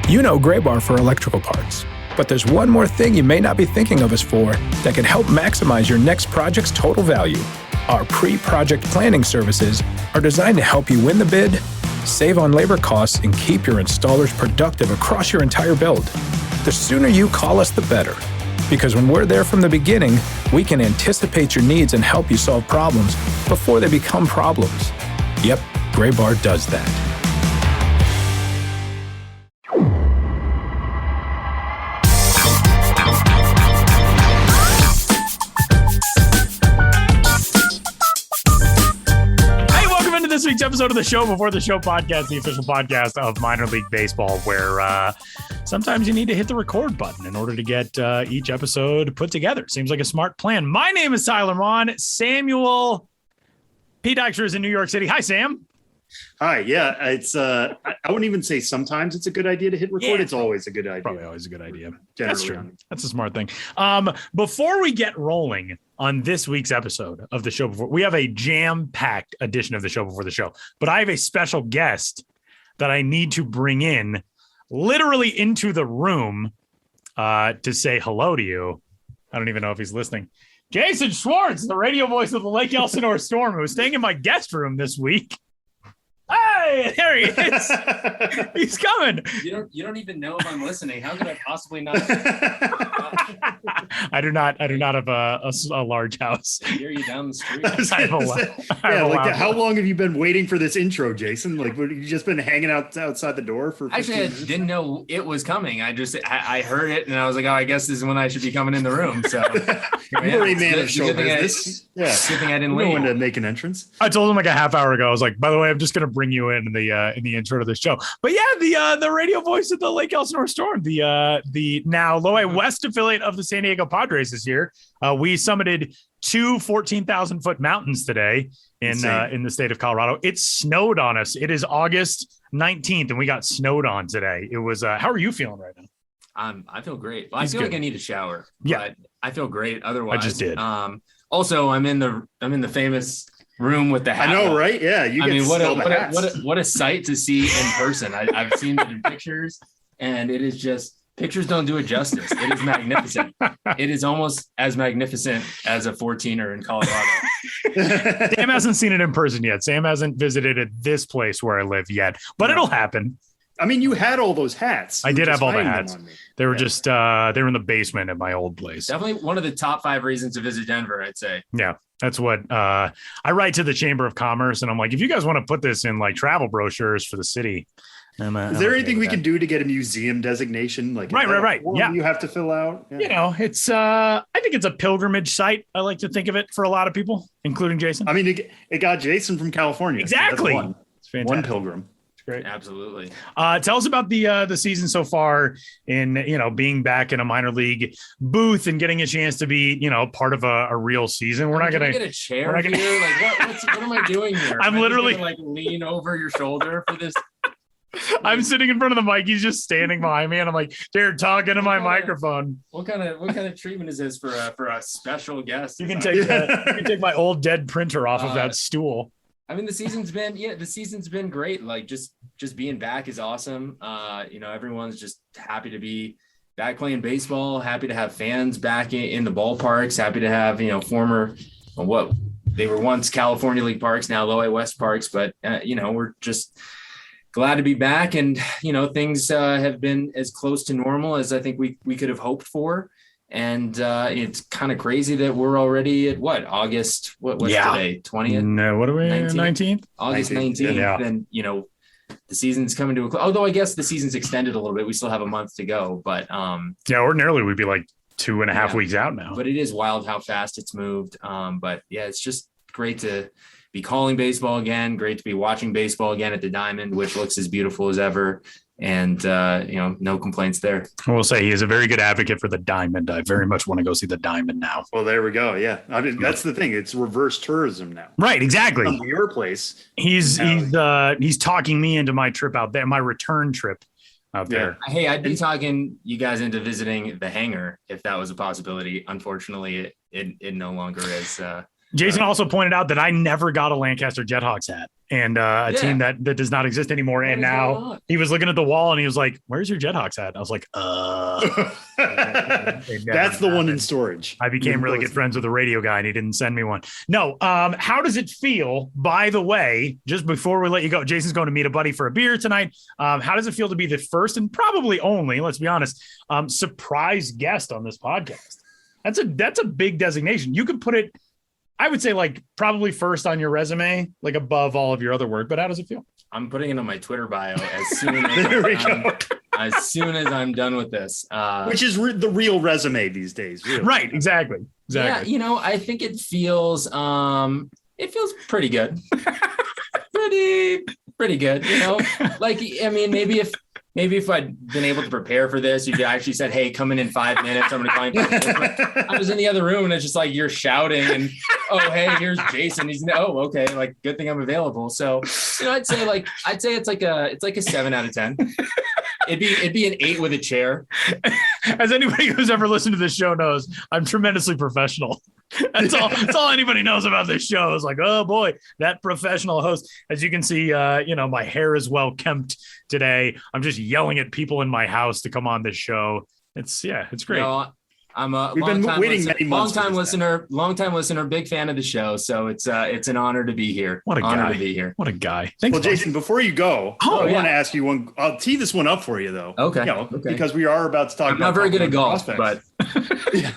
You know Gray Bar for electrical parts, but there's one more thing you may not be thinking of us for that can help maximize your next project's total value. Our pre-project planning services are designed to help you win the bid, save on labor costs, and keep your installers productive across your entire build. The sooner you call us, the better. Because when we're there from the beginning, we can anticipate your needs and help you solve problems before they become problems. Yep, Gray Bar does that. This week's episode of the Show Before the Show podcast, the official podcast of minor league baseball, where sometimes you need to hit the record button in order to get each episode put together. Seems like a smart plan. My name is Tyler Mon. Samuel P. Dykstra is in New York City. Hi, Sam. Hi. Yeah, it's I wouldn't even say sometimes it's a good idea to hit record. Yeah. It's always a good idea. Probably always a good idea. Generally. That's true. That's a smart thing. Before we get rolling on this week's episode of the Show Before, we have a jam-packed edition of the Show Before the Show, but I have a special guest that I need to bring in literally into the room to say hello to you. I don't even know if he's listening. Jason Schwartz, the radio voice of the Lake Elsinore Storm, who is staying in my guest room this week. Hey, there he is. He's coming. You don't even know if I'm listening. How could I possibly not? I do not have a large house. I hear you down the street. How long have you been waiting for this intro, Jason? Like, what, you just been hanging out outside the door for 15 Actually, minutes? I didn't know it was coming. I heard it and I was like, oh, I guess this is when I should be coming in the room. So you're a man of show business. Good thing I didn't leave. No one to make an entrance. I told him like a half hour ago. I was like, by the way, I'm just gonna bring you in the intro to the show. But yeah, the radio voice of the Lake Elsinore Storm, the now Lowell West affiliate of the San Diego Padres is here. We summited two 14,000 foot mountains today in the state of Colorado. It snowed on us. It is August 19th, and we got snowed on today. It was. How are you feeling right now? I feel great. Well, I feel like I need a shower. Yeah, but I feel great. Otherwise, I just did. Also, I'm in the famous room with the hat. I know, right? Yeah, what a sight to see in person. I've seen it in pictures, and it is just pictures don't do it justice. It is magnificent. It is almost as magnificent as a 14er in Colorado. Sam hasn't seen it in person yet. Sam hasn't visited at this place where I live yet, but it'll happen. I mean, you had all those hats. I did have all the hats. They were just they were in the basement at my old place. Definitely one of the top 5 reasons to visit Denver, I'd say. Yeah, that's what I write to the Chamber of Commerce, and I'm like, if you guys want to put this in like travel brochures for the city, is there anything we can do to get a museum designation? Like right. Yeah, you have to fill out. Yeah. You know, it's I think it's a pilgrimage site. I like to think of it for a lot of people, including Jason. I mean, it got Jason from California. Exactly. So it's fantastic. One pilgrim. Great. Absolutely. Tell us about the season so far in, being back in a minor league booth and getting a chance to be, part of a real season. We're not going to get a chair here. Like what am I doing here? I'm literally like lean over your shoulder for this. I'm sitting in front of the mic. He's just standing behind me, and I'm like, "They're talking to my microphone." What kind of treatment is this for a special guest? You can take my old dead printer off of that stool. I mean, the season's been great. Like just being back is awesome. Everyone's just happy to be back playing baseball, happy to have fans back in the ballparks, happy to have, former, what they were once California League parks, now Lowell West parks. But, we're just glad to be back. And, things have been as close to normal as I think we could have hoped for. And it's kind of crazy that we're already at August? What's today? 20th? No, what are we? 19th? August 19th. Yeah. Then, the season's coming to a close. Although I guess the season's extended a little bit. We still have a month to go. But ordinarily we'd be like 2.5 weeks out now. But it is wild how fast it's moved. But yeah, it's just great to be calling baseball again. Great to be watching baseball again at the Diamond, which looks as beautiful as ever. And, no complaints there. I will say he is a very good advocate for the Diamond. I very much want to go see the Diamond now. Well, there we go. Yeah. I mean, that's the thing. It's reverse tourism now. Right. Exactly. From your place. He's talking me into my trip out there, my return trip out there. Hey, I'd be talking you guys into visiting the hangar if that was a possibility. Unfortunately, it no longer is. Jason also pointed out that I never got a Lancaster Jethawks hat, and a team that does not exist anymore. And now he was looking at the wall and he was like, "Where's your Jethawks hat?" I was like, That's the one in storage. I became really good friends with the radio guy and he didn't send me one. No. How does it feel, by the way, just before we let you go, Jason's going to meet a buddy for a beer tonight. How does it feel to be the first and probably only, let's be honest, surprise guest on this podcast? That's a big designation. You could put it, I would say, like probably first on your resume, like above all of your other work. But how does it feel? I'm putting it on my Twitter bio as soon as I'm done with this. Which is the real resume these days. Really. Right. Exactly. Yeah. I think it feels pretty good. pretty good. Like, I mean, maybe if I'd been able to prepare for this, you actually said, "Hey, come in 5 minutes. I'm going to call you." I was in the other room and it's just like, you're shouting and, "Oh, hey, here's Jason." Okay. Like, good thing I'm available. So, I'd say it's like a 7 out of 10. It'd be an 8 with a chair. As anybody who's ever listened to this show knows, I'm tremendously professional. That's all anybody knows about this show is like, oh boy, that professional host. As you can see, my hair is well kempt today. I'm just yelling at people in my house to come on this show. It's great. I'm a We've been waiting many months. Long time listener, big fan of the show. So it's an honor to be here. What a honor guy. To be here. What a guy. Thanks, well, Jason, before you go, I want to ask you one. I'll tee this one up for you though. Okay. Because we are about to talk. I'm not very good at golf, but yeah.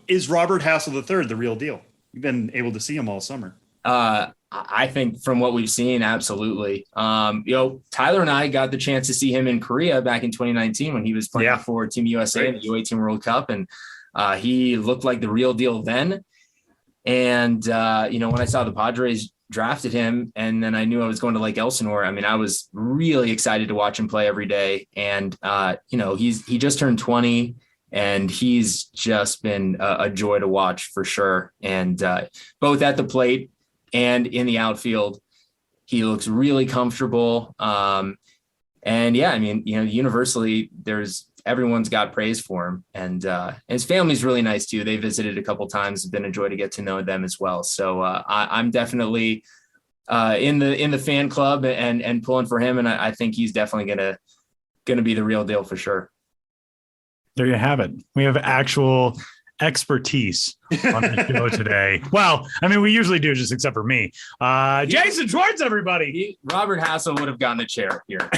Is Robert Hassel III the real deal? You've been able to see him all summer. I think from what we've seen, absolutely. Tyler and I got the chance to see him in Korea back in 2019 when he was playing for Team USA in the U18 World Cup. And he looked like the real deal then. And, when I saw the Padres drafted him and then I knew I was going to Lake Elsinore, I mean, I was really excited to watch him play every day. And, he just turned 20 and he's just been a joy to watch for sure. And both at the plate and in the outfield, he looks really comfortable. Universally everyone's got praise for him, and his family's really nice too. They visited a couple times. It's been a joy to get to know them as well. So I'm definitely in the fan club and pulling for him. And I think he's definitely gonna be the real deal for sure. There you have it. We have actual expertise on the show today. Well, I mean, we usually do, just except for me. Jason Schwartz, everybody. Robert Hassel would have gotten the chair here.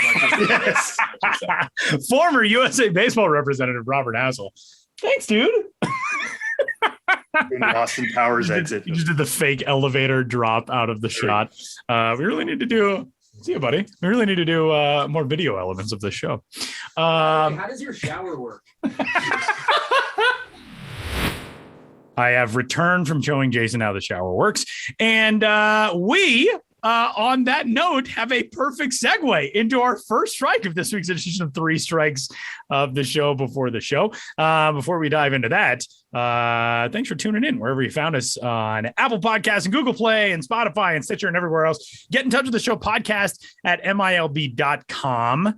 Former USA Baseball representative Robert Hassel. Thanks, dude. In the Austin Powers exit. You just did the fake elevator drop out of the shot. We really need to do. See you, buddy. We really need to do more video elements of the show. How does your shower work? I have returned from showing Jason how the shower works. And we, on that note, have a perfect segue into our first strike of this week's edition of 3 Strikes of the show before the show. Before we dive into that, thanks for tuning in wherever you found us on Apple Podcasts and Google Play and Spotify and Stitcher and everywhere else. Get in touch with the show podcast at milb.com.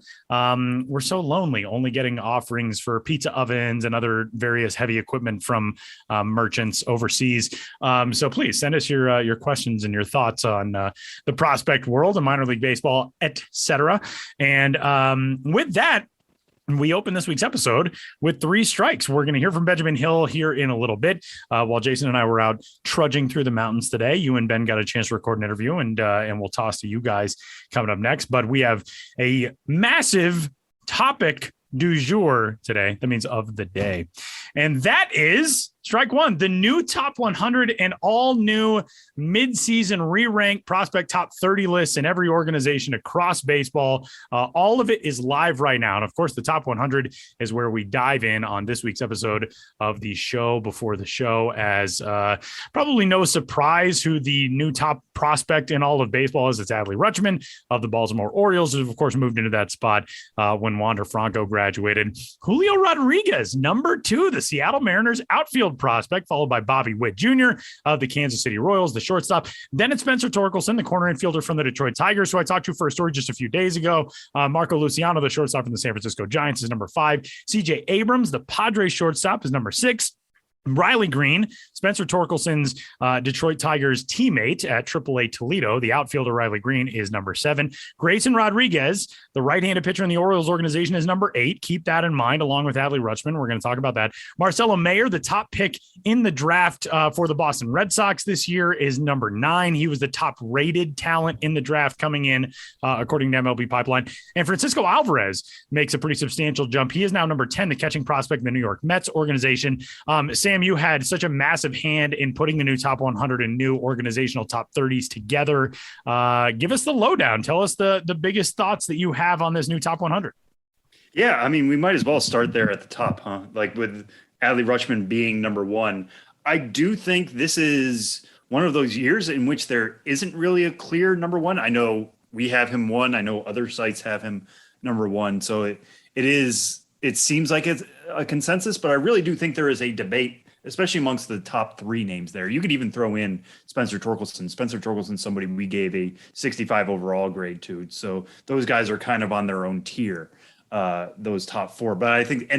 We're so lonely, only getting offerings for pizza ovens and other various heavy equipment from merchants overseas. So please send us your questions and your thoughts on the prospect world and minor league baseball, etc. And with that, we open this week's episode with 3 strikes. We're going to hear from Benjamin Hill here in a little bit. While Jason and I were out trudging through the mountains today, you and Ben got a chance to record an interview, and we'll toss to you guys coming up next. But we have a massive topic du jour today. That means of the day. And that is strike 1, the new top 100 and all new mid-season re-ranked prospect top 30 lists in every organization across baseball. All of it is live right now. And of course, the top 100 is where we dive in on this week's episode of the show before the show, as probably no surprise who the new top prospect in all of baseball is. It's Adley Rutschman of the Baltimore Orioles, who of course moved into that spot when Wander Franco graduated. Julio Rodriguez, number 2, the Seattle Mariners outfield prospect, followed by Bobby Witt Jr. of the Kansas City Royals, the shortstop. Then it's Spencer Torkelson, the corner infielder from the Detroit Tigers, who I talked to for a story just a few days ago. Marco Luciano, the shortstop from the San Francisco Giants, is number 5. CJ Abrams, the Padres shortstop, is number 6. Riley Green, Spencer Torkelson's Detroit Tigers teammate at AAA Toledo. The outfielder Riley Green is number 7. Grayson Rodriguez, the right-handed pitcher in the Orioles organization, is number 8. Keep that in mind, along with Adley Rutschman. We're going to talk about that. Marcelo Mayer, the top pick in the draft for the Boston Red Sox this year, is number 9. He was the top-rated talent in the draft coming in, according to MLB Pipeline. And Francisco Alvarez makes a pretty substantial jump. He is now number 10, the catching prospect in the New York Mets organization. Sam, you had such a massive hand in putting the new top 100 and new organizational top 30s together. Give us the lowdown. Tell us the biggest thoughts that you have on this new top 100. Yeah, I mean, we might as well start there at the top, huh? Like with Adley Rutschman being number 1. I do think this is one of those years in which there isn't really a clear number 1. I know we have him 1. I know other sites have him number 1. So it seems like it's a consensus, but I really do think there is a debate, especially amongst the top 3 names there. You could even throw in Spencer Torkelson. Spencer Torkelson, somebody we gave a 65 overall grade to. So those guys are kind of on their own tier, those top 4. But I think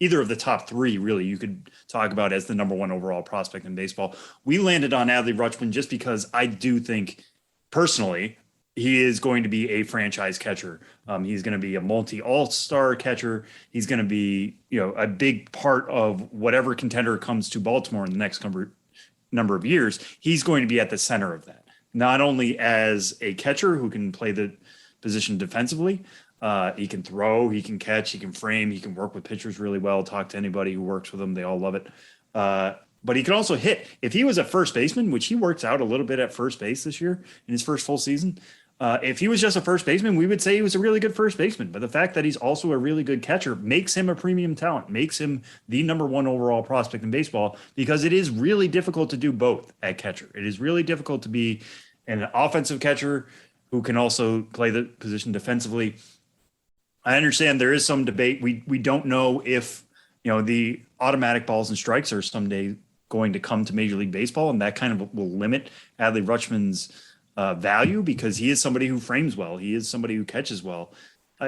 either of the top 3, really, you could talk about as the number 1 overall prospect in baseball. We landed on Adley Rutschman just because I do think, personally, he is going to be a franchise catcher. He's going to be a multi-all-star catcher. He's going to be, a big part of whatever contender comes to Baltimore in the next number of years. He's going to be at the center of that, not only as a catcher who can play the position defensively. He can throw, he can catch, he can frame, he can work with pitchers really well. Talk to anybody who works with him. They all love it. But he can also hit. If he was a first baseman, which he works out a little bit at first base this year in his first full season, if he was just a first baseman, we would say he was a really good first baseman. But the fact that he's also a really good catcher makes him a premium talent, makes him the number 1 overall prospect in baseball, because it is really difficult to do both at catcher. It is really difficult to be an offensive catcher who can also play the position defensively. I understand there is some debate. We don't know if, the automatic balls and strikes are someday going to come to Major League Baseball, and that kind of will limit Adley Rutschman's value, because he is somebody who frames well. He is somebody who catches well.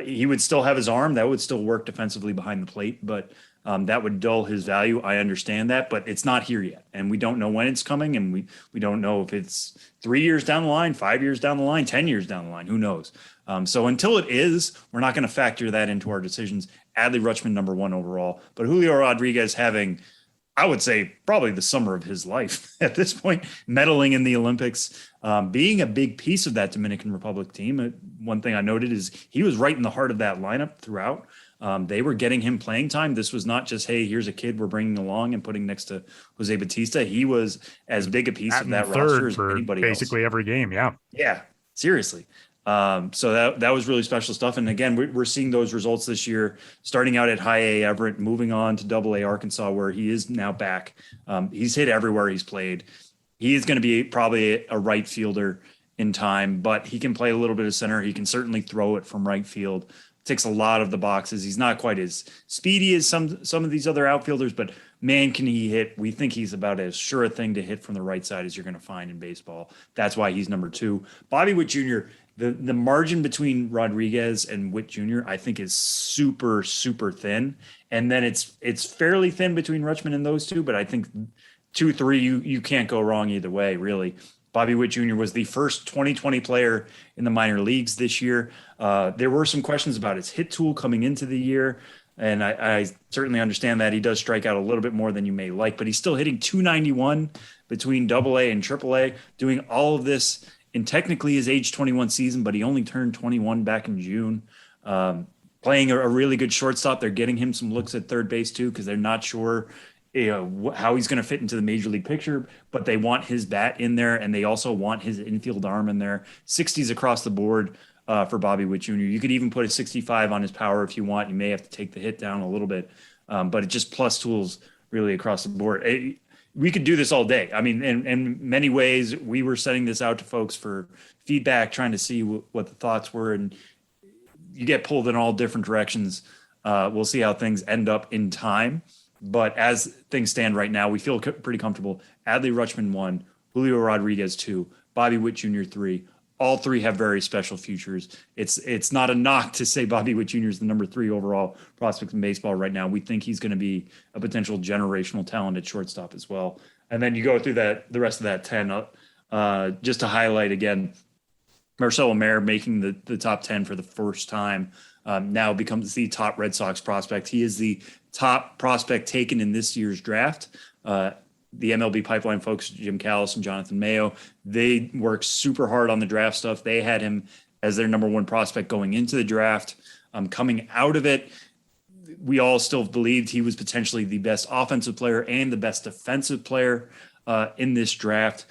He would still have his arm. That would still work defensively behind the plate, but that would dull his value. I understand that, but it's not here yet. And we don't know when it's coming. And we don't know if it's 3 years down the line, 5 years down the line, 10 years down the line, who knows? So until it is, we're not going to factor that into our decisions. Adley Rutschman, number 1 overall, but Julio Rodriguez having, I would say, probably the summer of his life at this point, medaling in the Olympics, being a big piece of that Dominican Republic team. One thing I noted is he was right in the heart of that lineup throughout. They were getting him playing time. This was not just, hey, here's a kid we're bringing along and putting next to Jose Bautista. He was as big a piece of that roster as anybody else. Basically every game, yeah. Yeah, seriously. So that was really special stuff. And again, we're seeing those results this year, starting out at high A Everett, moving on to double A Arkansas, where he is now back. He's hit everywhere he's played. He is going to be probably a right fielder in time, but he can play a little bit of center. He can certainly throw it from right field. Ticks a lot of the boxes. He's not quite as speedy as some of these other outfielders, but man, can he hit. We think he's about as sure a thing to hit from the right side as you're going to find in baseball. That's why he's number 2. Bobby Witt Jr., the margin between Rodriguez and Witt Jr., I think, is super, super thin. And then it's fairly thin between Rutschman and those two, but I think 2-3, you can't go wrong either way, really. Bobby Witt Jr. was the first 2020 player in the minor leagues this year. There were some questions about his hit tool coming into the year, and I certainly understand that. He does strike out a little bit more than you may like, but he's still hitting .291 between AA and AAA, doing all of this in technically his age 21 season, but he only turned 21 back in June. Playing a really good shortstop. They're getting him some looks at third base too, because they're not sure how he's going to fit into the major league picture, but they want his bat in there, and they also want his infield arm in there. 60s across the board for Bobby Witt Jr. You could even put a 65 on his power if you want. You may have to take the hit down a little bit, but it just plus tools really across the board. We could do this all day. I mean, in many ways, we were sending this out to folks for feedback, trying to see what the thoughts were, and you get pulled in all different directions. We'll see how things end up in time. But as things stand right now, we feel pretty comfortable. Adley Rutschman 1, Julio Rodriguez 2, Bobby Witt Jr. 3, all three have very special futures. It's not a knock to say Bobby Witt Jr. is the number 3 overall prospect in baseball right now. We think he's going to be a potential generational talent at shortstop as well. And then you go through the rest of that 10, just to highlight again, Marcelo Mayer making the top 10 for the first time, now becomes the top Red Sox prospect. He is the top prospect taken in this year's draft. The MLB Pipeline folks, Jim Callis and Jonathan Mayo, they worked super hard on the draft stuff. They had him as their number 1 prospect going into the draft. Coming out of it, we all still believed he was potentially the best offensive player and the best defensive player in this draft.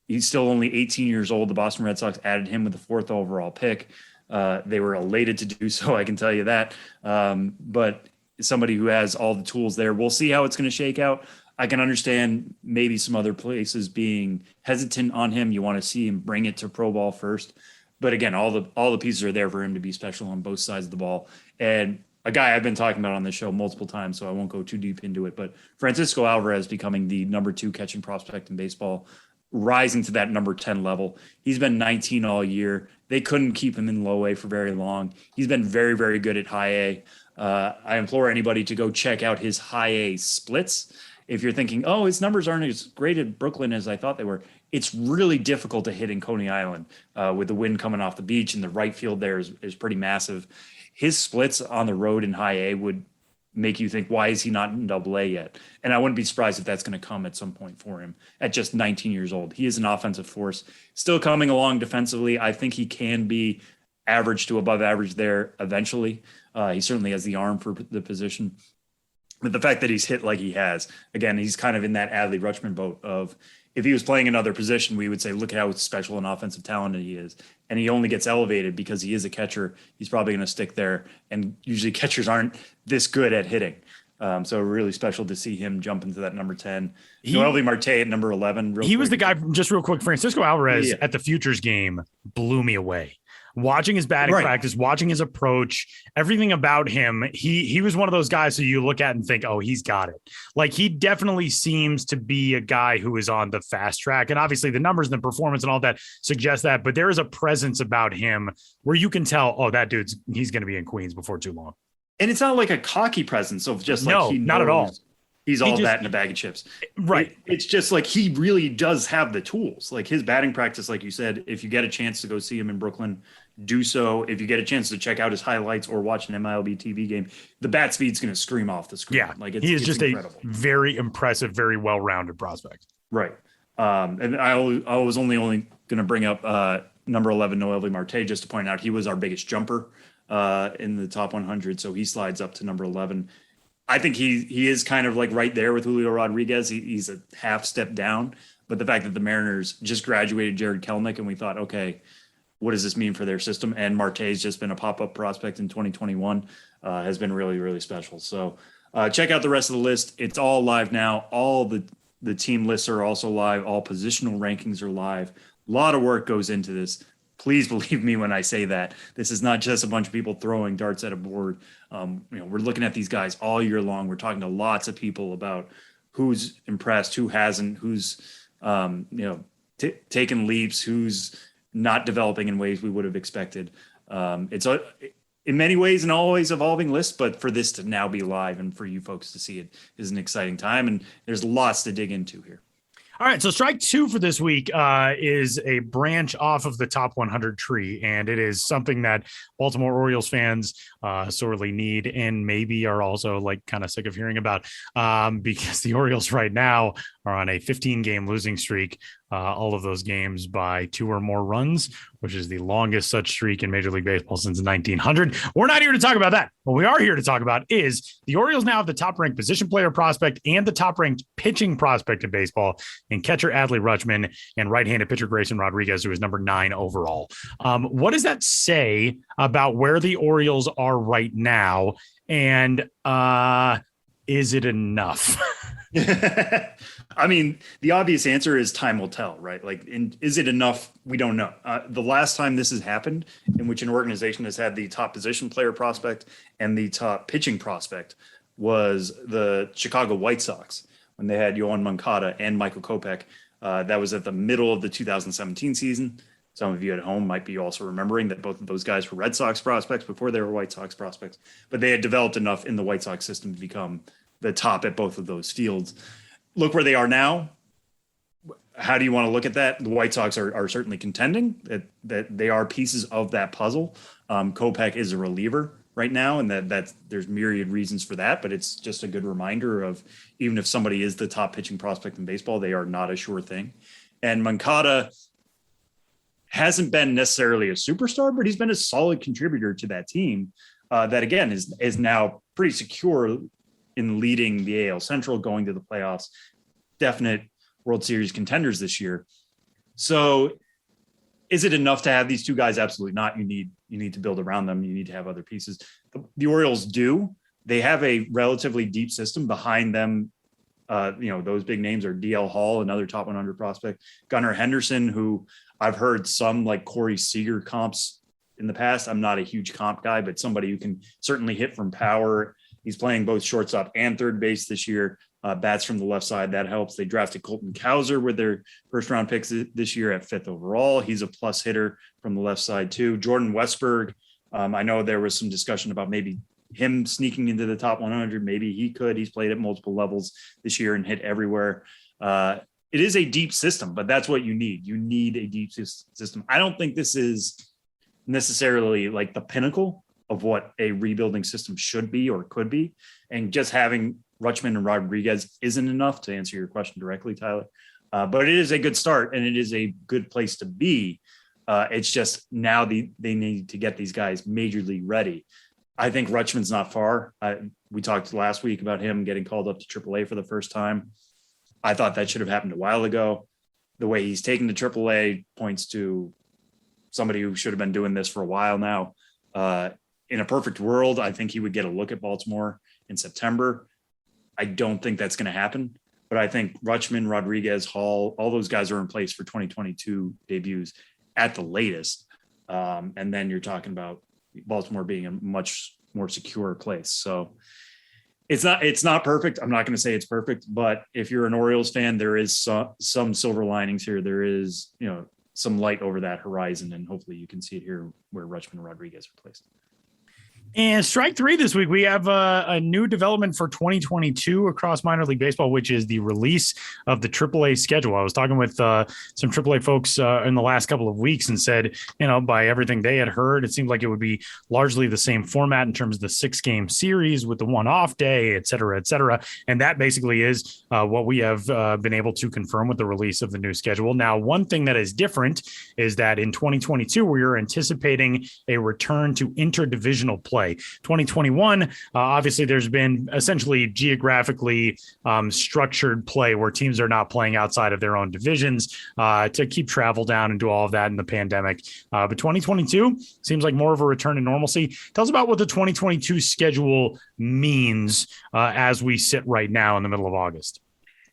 He's still only 18 years old. The Boston Red Sox added him with the 4th overall pick. They were elated to do so, I can tell you that. But somebody who has all the tools there. We'll see how it's going to shake out. I can understand maybe some other places being hesitant on him. You want to see him bring it to pro ball first. But again, all the pieces are there for him to be special on both sides of the ball. And a guy I've been talking about on this show multiple times, so I won't go too deep into it, but Francisco Alvarez becoming the number 2 catching prospect in baseball, rising to that number 10 level. He's been 19 all year. They couldn't keep him in low A for very long. He's been very, very good at high A. I implore anybody to go check out his high A splits. If you're thinking, oh, his numbers aren't as great at Brooklyn as I thought they were, it's really difficult to hit in Coney Island with the wind coming off the beach, and the right field there is pretty massive. His splits on the road in high A would make you think, why is he not in double A yet? And I wouldn't be surprised if that's going to come at some point for him at just 19 years old. He is an offensive force, still coming along defensively. I think he can be average to above average there eventually. He certainly has the arm for the position. But the fact that he's hit like he has, again, he's kind of in that Adley Rutschman boat of, if he was playing another position, we would say, look at how special an offensive talent he is. And he only gets elevated because he is a catcher. He's probably going to stick there. And usually catchers aren't this good at hitting. So really special to see him jump into that number 10. Noelvi Marte at number 11. He was the guy, just real quick, Francisco Alvarez at the Futures game blew me away. Watching his batting practice, watching his approach, everything about him, he was one of those guys who you look at and think, oh, he's got it. Like, he definitely seems to be a guy who is on the fast track. And obviously the numbers and the performance and all that suggest that, but there is a presence about him where you can tell, oh, that he's going to be in Queens before too long. And it's not like a cocky presence of just like, no, not at all. He's all that in a bag of chips. Right. It's just like, he really does have the tools. Like, his batting practice, like you said, if you get a chance to go see him in Brooklyn, do so. If you get a chance to check out his highlights or watch an MLB TV game, the bat speed's going to scream off the screen. Yeah. Like, he is just incredible. A very impressive, very well-rounded prospect. Right. And I was only going to bring up number 11, Noelvi Marte, just to point out he was our biggest jumper in the top 100. So he slides up to number 11. I think he is kind of like right there with Julio Rodriguez. He's a half step down, but the fact that the Mariners just graduated Jared Kelenic, and we thought, okay, what does this mean for their system? And Marte's just been a pop-up prospect in 2021, has been really, really special. So check out the rest of the list. It's all live now. All the team lists are also live. All positional rankings are live. A lot of work goes into this. Please believe me when I say that. This is not just a bunch of people throwing darts at a board. We're looking at these guys all year long. We're talking to lots of people about who's impressed, who hasn't, who's taken leaps, who's not developing in ways we would have expected. It's in many ways an always evolving list, but for this to now be live and for you folks to see it is an exciting time, and there's lots to dig into here. All right, so strike 2 for this week is a branch off of the top 100 tree, and it is something that Baltimore Orioles fans sorely need and maybe are also like kind of sick of hearing about because the Orioles right now are on a 15-game losing streak, all of those games by 2 or more runs, which is the longest such streak in Major League Baseball since 1900. We're not here to talk about that. What we are here to talk about is the Orioles now have the top-ranked position player prospect and the top-ranked pitching prospect in baseball in catcher Adley Rutschman and right-handed pitcher Grayson Rodriguez, who is number 9 overall. What does that say about where the Orioles are right now? And is it enough? I mean, the obvious answer is time will tell, right? Like, is it enough? We don't know. The last time this has happened, in which an organization has had the top position player prospect and the top pitching prospect, was the Chicago White Sox when they had Yoan Moncada and Michael Kopech. That was at the middle of the 2017 season. Some of you at home might be also remembering that both of those guys were Red Sox prospects before they were White Sox prospects, but they had developed enough in the White Sox system to become the top at both of those fields. Look where they are now. How do you want to look at that? The White Sox are certainly contending, that they are pieces of that puzzle. Kopech is a reliever right now, and that's there's myriad reasons for that, but it's just a good reminder of, even if somebody is the top pitching prospect in baseball, they are not a sure thing. And Moncada hasn't been necessarily a superstar, but he's been a solid contributor to that team that, again, is now pretty secure in leading the AL Central, going to the playoffs, definite World Series contenders this year. So is it enough to have these two guys? Absolutely not. You need to build around them. You need to have other pieces. The Orioles do. They have a relatively deep system behind them. Those big names are DL Hall, another top 100 prospect, Gunnar Henderson, who I've heard some like Corey Seager comps in the past. I'm not a huge comp guy, but somebody who can certainly hit from power. He's playing both shortstop and third base this year. Bats from the left side. That helps. They drafted Colton Cowser with their first round picks this year at 5th overall. He's a plus hitter from the left side too. Jordan Westberg. I know there was some discussion about maybe him sneaking into the top 100. Maybe he could. He's played at multiple levels this year and hit everywhere. It is a deep system, but that's what you need. You need a deep system. I don't think this is necessarily like the pinnacle of what a rebuilding system should be or could be. And just having Rutschman and Rodriguez isn't enough to answer your question directly, Tyler. But it is a good start, and it is a good place to be. It's just now they need to get these guys majorly ready. I think Rutschman's not far. We talked last week about him getting called up to AAA for the first time. I thought that should have happened a while ago. The way he's taken to AAA points to somebody who should have been doing this for a while now. In a perfect world, I think he would get a look at Baltimore in September. I don't think that's going to happen, but I think Rutschman, Rodriguez, Hall, all those guys are in place for 2022 debuts at the latest. And then you're talking about Baltimore being a much more secure place. So it's not perfect. I'm not going to say it's perfect, but if you're an Orioles fan, there is some silver linings here. There is, some light over that horizon, and hopefully you can see it here where Rutschman and Rodriguez are placed. And strike three this week, we have a new development for 2022 across minor league baseball, which is the release of the AAA schedule. I was talking with some AAA folks in the last couple of weeks and said, by everything they had heard, it seemed like it would be largely the same format in terms of the 6-game series with the one off day, et cetera, et cetera. And that basically is what we have been able to confirm with the release of the new schedule. Now, one thing that is different is that in 2022, we are anticipating a return to interdivisional play. 2021, obviously, there's been essentially geographically structured play where teams are not playing outside of their own divisions to keep travel down and do all of that in the pandemic. But 2022 seems like more of a return to normalcy. Tell us about what the 2022 schedule means as we sit right now in the middle of August.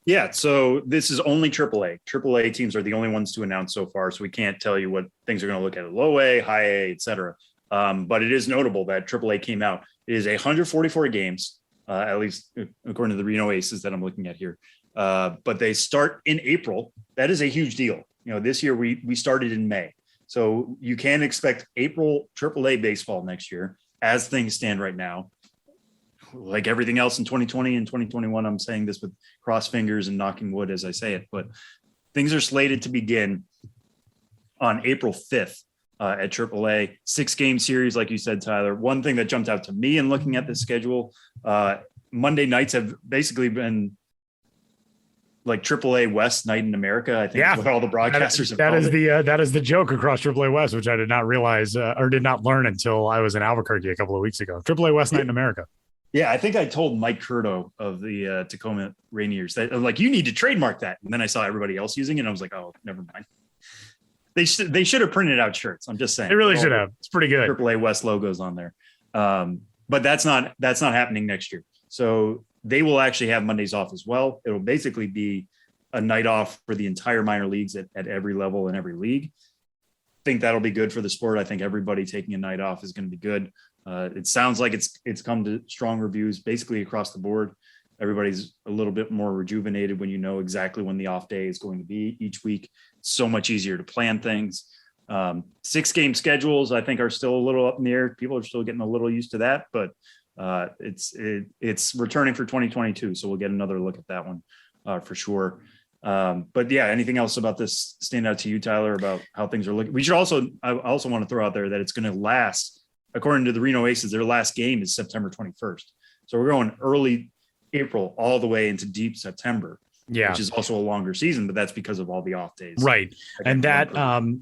Yeah, so this is only AAA. AAA teams are the only ones to announce so far, so we can't tell you what things are going to look at low A, high A, et cetera. But it is notable that AAA came out. It is 144 games, at least according to the Reno Aces that I'm looking at here. But they start in April. That is a huge deal. This year we started in May. So you can expect April AAA baseball next year as things stand right now. Like everything else in 2020 and 2021, I'm saying this with crossed fingers and knocking wood as I say it, but things are slated to begin on April 5th. At AAA, 6-game series, like you said, Tyler. One thing that jumped out to me in looking at the schedule, Monday nights have basically been like AAA West night in America. I think that's what all the broadcasters have called it. That is the joke across AAA West, which I did not realize or did not learn until I was in Albuquerque a couple of weeks ago. AAA West night in America. Yeah, I think I told Mike Curto of the Tacoma Rainiers that I'm like, you need to trademark that. And then I saw everybody else using it, and I was like, oh, never mind. They should have printed out shirts. I'm just saying. They really should have. It's pretty good. AAA West logos on there. But that's not happening next year. So they will actually have Mondays off as well. It'll basically be a night off for the entire minor leagues at every level in every league. I think that'll be good for the sport. I think everybody taking a night off is going to be good. It sounds like it's come to strong reviews basically across the board. Everybody's a little bit more rejuvenated when you know exactly when the off day is going to be each week. It's so much easier to plan things. 6-game schedules, I think, are still a little up in the air. People are still getting a little used to that, but it's returning for 2022. So we'll get another look at that one for sure. But yeah, anything else about this stand out to you, Tyler, about how things are looking? I also want to throw out there that it's going to last, according to the Reno Aces, their last game is September 21st. So we're going early April all the way into deep September. Yeah. Which is also a longer season, but that's because of all the off days. Right. And that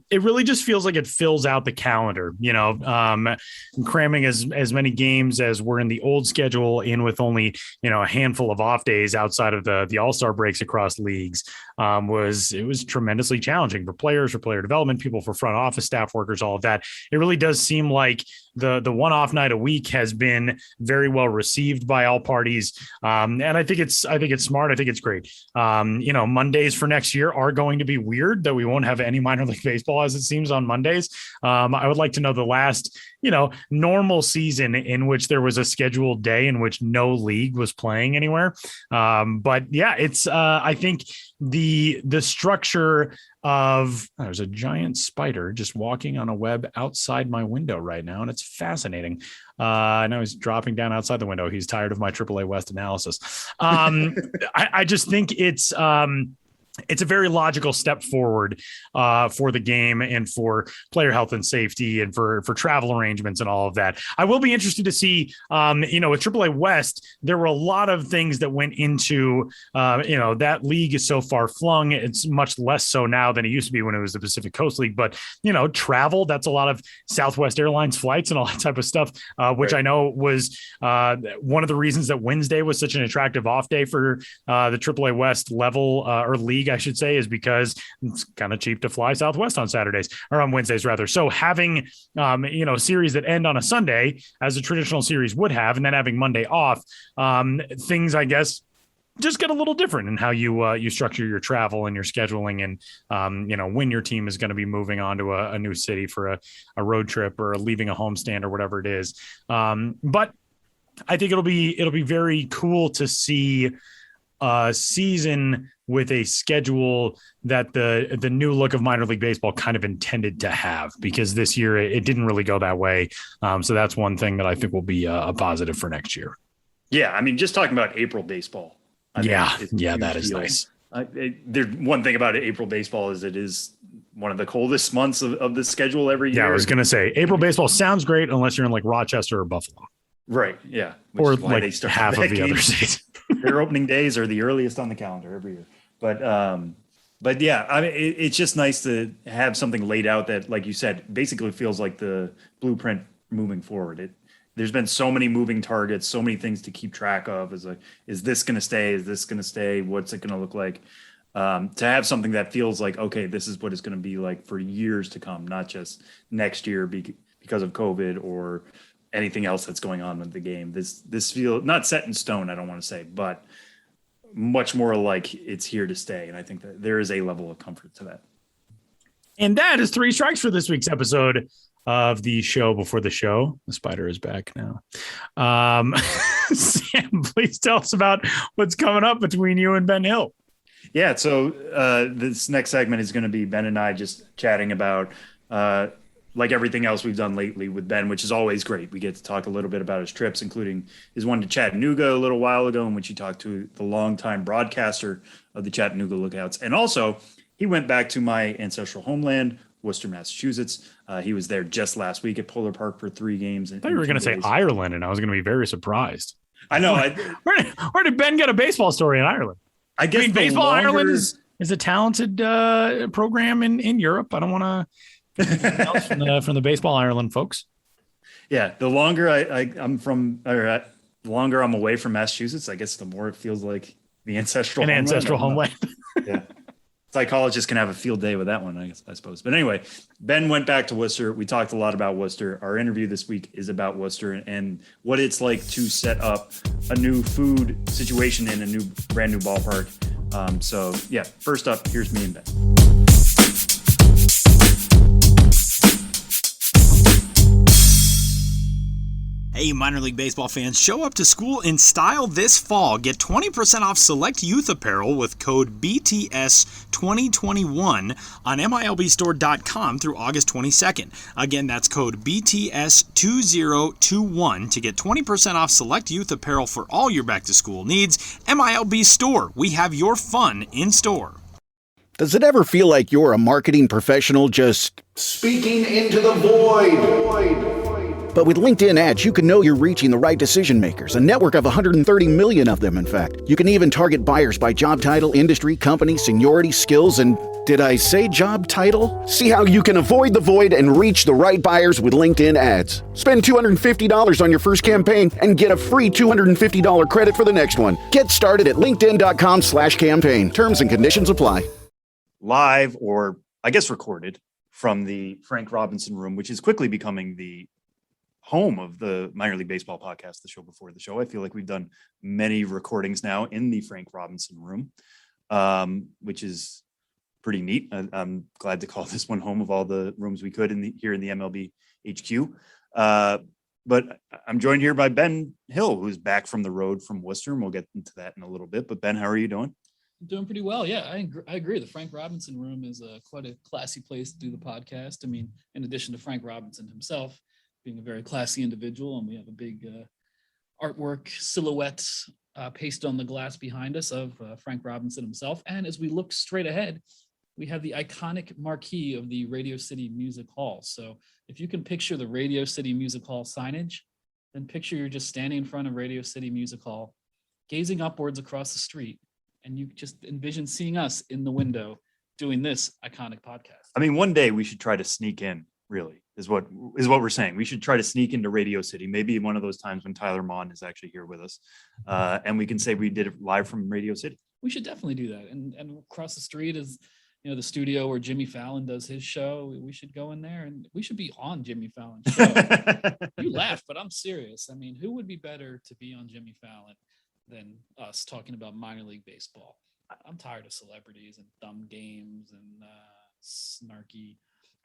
it really just feels like it fills out the calendar, cramming as many games as were in the old schedule in with only, a handful of off days outside of the all-star breaks across leagues was tremendously challenging for players, for player development, people, for front office staff workers, all of that. It really does seem like the one-off night a week has been very well received by all parties. And I think it's smart. I think it's great. Mondays for next year are going to be weird, that we won't have any minor league baseball as it seems on Mondays. I would like to know the last, normal season in which there was a scheduled day in which no league was playing anywhere. But yeah, it's I think the structure of there's a giant spider just walking on a web outside my window right now, and it's fascinating. Now he's dropping down outside the window. He's tired of my AAA West analysis. I just think it's a very logical step forward for the game and for player health and safety and for travel arrangements and all of that. I will be interested to see, with AAA West, there were a lot of things that went into, that league is so far flung. It's much less so now than it used to be when it was the Pacific Coast League. But, travel, that's a lot of Southwest Airlines flights and all that type of stuff, which right. I know was one of the reasons that Wednesday was such an attractive off day for the AAA West level or league, I should say, is because it's kind of cheap to fly Southwest on Saturdays or on Wednesdays rather. So having, series that end on a Sunday as a traditional series would have, and then having Monday off, things, I guess, just get a little different in how you structure your travel and your scheduling and, when your team is going to be moving on to a new city for a road trip or leaving a homestand or whatever it is. But I think it'll be very cool to see a season with a schedule that the new look of minor league baseball kind of intended to have, because this year it didn't really go that way. So that's one thing that I think will be a positive for next year. Yeah. I mean, just talking about April baseball. That is nice. There's one thing about April baseball is it is one of the coldest months of the schedule every year. Yeah, I was going to say April baseball sounds great unless you're in like Rochester or Buffalo. Right. Yeah. Or like they start half of the other states. Their opening days are the earliest on the calendar every year. But yeah, I mean, it's just nice to have something laid out that, like you said, basically feels like the blueprint moving forward. There's been so many moving targets, so many things to keep track of. Is this going to stay? Is this going to stay? What's it going to look like? To have something that feels like, okay, this is what it's going to be like for years to come, not just next year because of COVID or anything else that's going on with the game. This feels not set in stone, I don't want to say, but much more like it's here to stay. And I think that there is a level of comfort to that. And that is 3 strikes for this week's episode of the show before the show. The spider is back now. Sam, please tell us about what's coming up between you and Ben Hill. Yeah. So this next segment is going to be Ben and I just chatting about, like everything else we've done lately with Ben, which is always great. We get to talk a little bit about his trips, including his one to Chattanooga a little while ago, in which he talked to the longtime broadcaster of the Chattanooga Lookouts. And also, he went back to my ancestral homeland, Worcester, Massachusetts. He was there just last week at Polar Park for 3 games. I thought you were going to say Ireland, and I was going to be very surprised. I know. Where did Ben get a baseball story in Ireland? I guess Baseball Ireland is a talented program in Europe. I don't want to... else from the Baseball Ireland folks. Yeah, the longer I'm from, or the longer I'm away from Massachusetts, I guess the more it feels like the ancestral homeland. Yeah, psychologists can have a field day with that one, I suppose. But anyway, Ben went back to Worcester. We talked a lot about Worcester. Our interview this week is about Worcester and what it's like to set up a new food situation in a brand new ballpark. So yeah, first up, here's me and Ben. Hey, minor league baseball fans, show up to school in style this fall. Get 20% off select youth apparel with code BTS2021 on MLBstore.com through August 22nd. Again, that's code BTS2021 to get 20% off select youth apparel for all your back-to-school needs. MLB Store, we have your fun in store. Does it ever feel like you're a marketing professional just speaking into the void? But with LinkedIn ads, you can know you're reaching the right decision makers, a network of 130 million of them, in fact. You can even target buyers by job title, industry, company, seniority, skills, and did I say job title? See how you can avoid the void and reach the right buyers with LinkedIn ads. Spend $250 on your first campaign and get a free $250 credit for the next one. Get started at linkedin.com/campaign. Terms and conditions apply. Live, or I guess recorded, from the Frank Robinson Room, which is quickly becoming the home of the minor league baseball podcast, the show before the show. I feel like we've done many recordings now in the Frank Robinson Room, which is pretty neat. I'm glad to call this one home of all the rooms we could here in the MLB HQ. But I'm joined here by Ben Hill, who's back from the road from Worcester, and we'll get into that in a little bit. But Ben, how are you doing? Doing pretty well. Yeah, I agree. The Frank Robinson Room is quite a classy place to do the podcast. I mean, in addition to Frank Robinson himself being a very classy individual, and we have a big artwork silhouette pasted on the glass behind us of Frank Robinson himself. And as we look straight ahead, we have the iconic marquee of the Radio City Music Hall. So if you can picture the Radio City Music Hall signage, then picture you're just standing in front of Radio City Music Hall, gazing upwards across the street, and you just envision seeing us in the window doing this iconic podcast. I mean, one day we should try to sneak in, really, is what we're saying. We should try to sneak into Radio City, maybe one of those times when Tyler Mon is actually here with us. And we can say we did it live from Radio City. We should definitely do that. And across the street is, the studio where Jimmy Fallon does his show. We should go in there, and we should be on Jimmy Fallon's show. You laugh, but I'm serious. I mean, who would be better to be on Jimmy Fallon than us talking about minor league baseball? I'm tired of celebrities and dumb games and snarky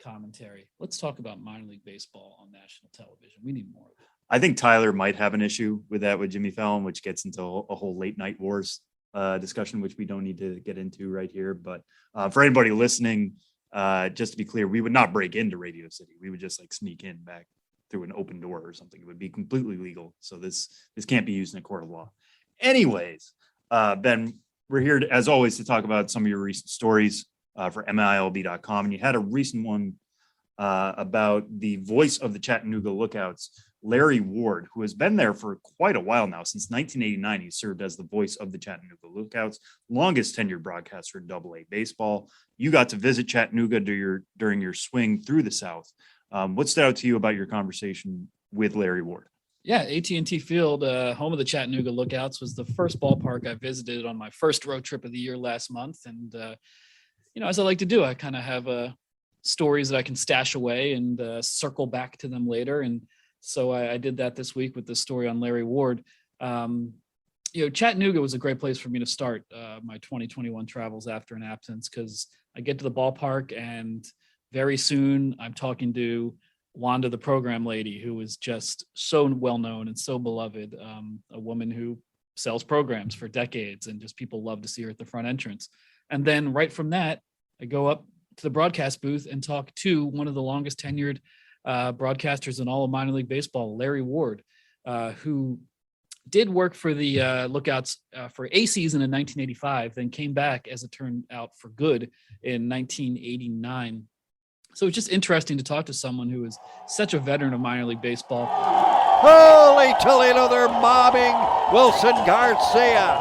commentary. Let's talk about minor league baseball on national television. We need more of it. I think Tyler might have an issue with that with Jimmy Fallon, which gets into a whole late night wars discussion, which we don't need to get into right here. But for anybody listening, just to be clear, we would not break into Radio City. We would just sneak in back through an open door or something. It would be completely legal. So this can't be used in a court of law. Anyways, Ben, we're here as always to talk about some of your recent stories for MILB.com. And you had a recent one about the voice of the Chattanooga Lookouts, Larry Ward, who has been there for quite a while now. Since 1989, he served as the voice of the Chattanooga Lookouts, longest tenured broadcaster in AA baseball. You got to visit Chattanooga during your swing through the South. What stood out to you about your conversation with Larry Ward? Yeah, AT&T Field, home of the Chattanooga Lookouts, was the first ballpark I visited on my first road trip of the year last month. And, as I like to do, I kind of have stories that I can stash away and circle back to them later. And so I did that this week with this story on Larry Ward. Chattanooga was a great place for me to start my 2021 travels after an absence, because I get to the ballpark and very soon I'm talking to Wanda, the program lady, who is just so well known and so beloved, a woman who sells programs for decades, and just people love to see her at the front entrance. And then right from that, I go up to the broadcast booth and talk to one of the longest tenured broadcasters in all of minor league baseball, Larry Ward, who did work for the Lookouts for a season in 1985, then came back, as it turned out, for good in 1989. So it's just interesting to talk to someone who is such a veteran of minor league baseball. Holy Toledo, they're mobbing Wilson Garcia.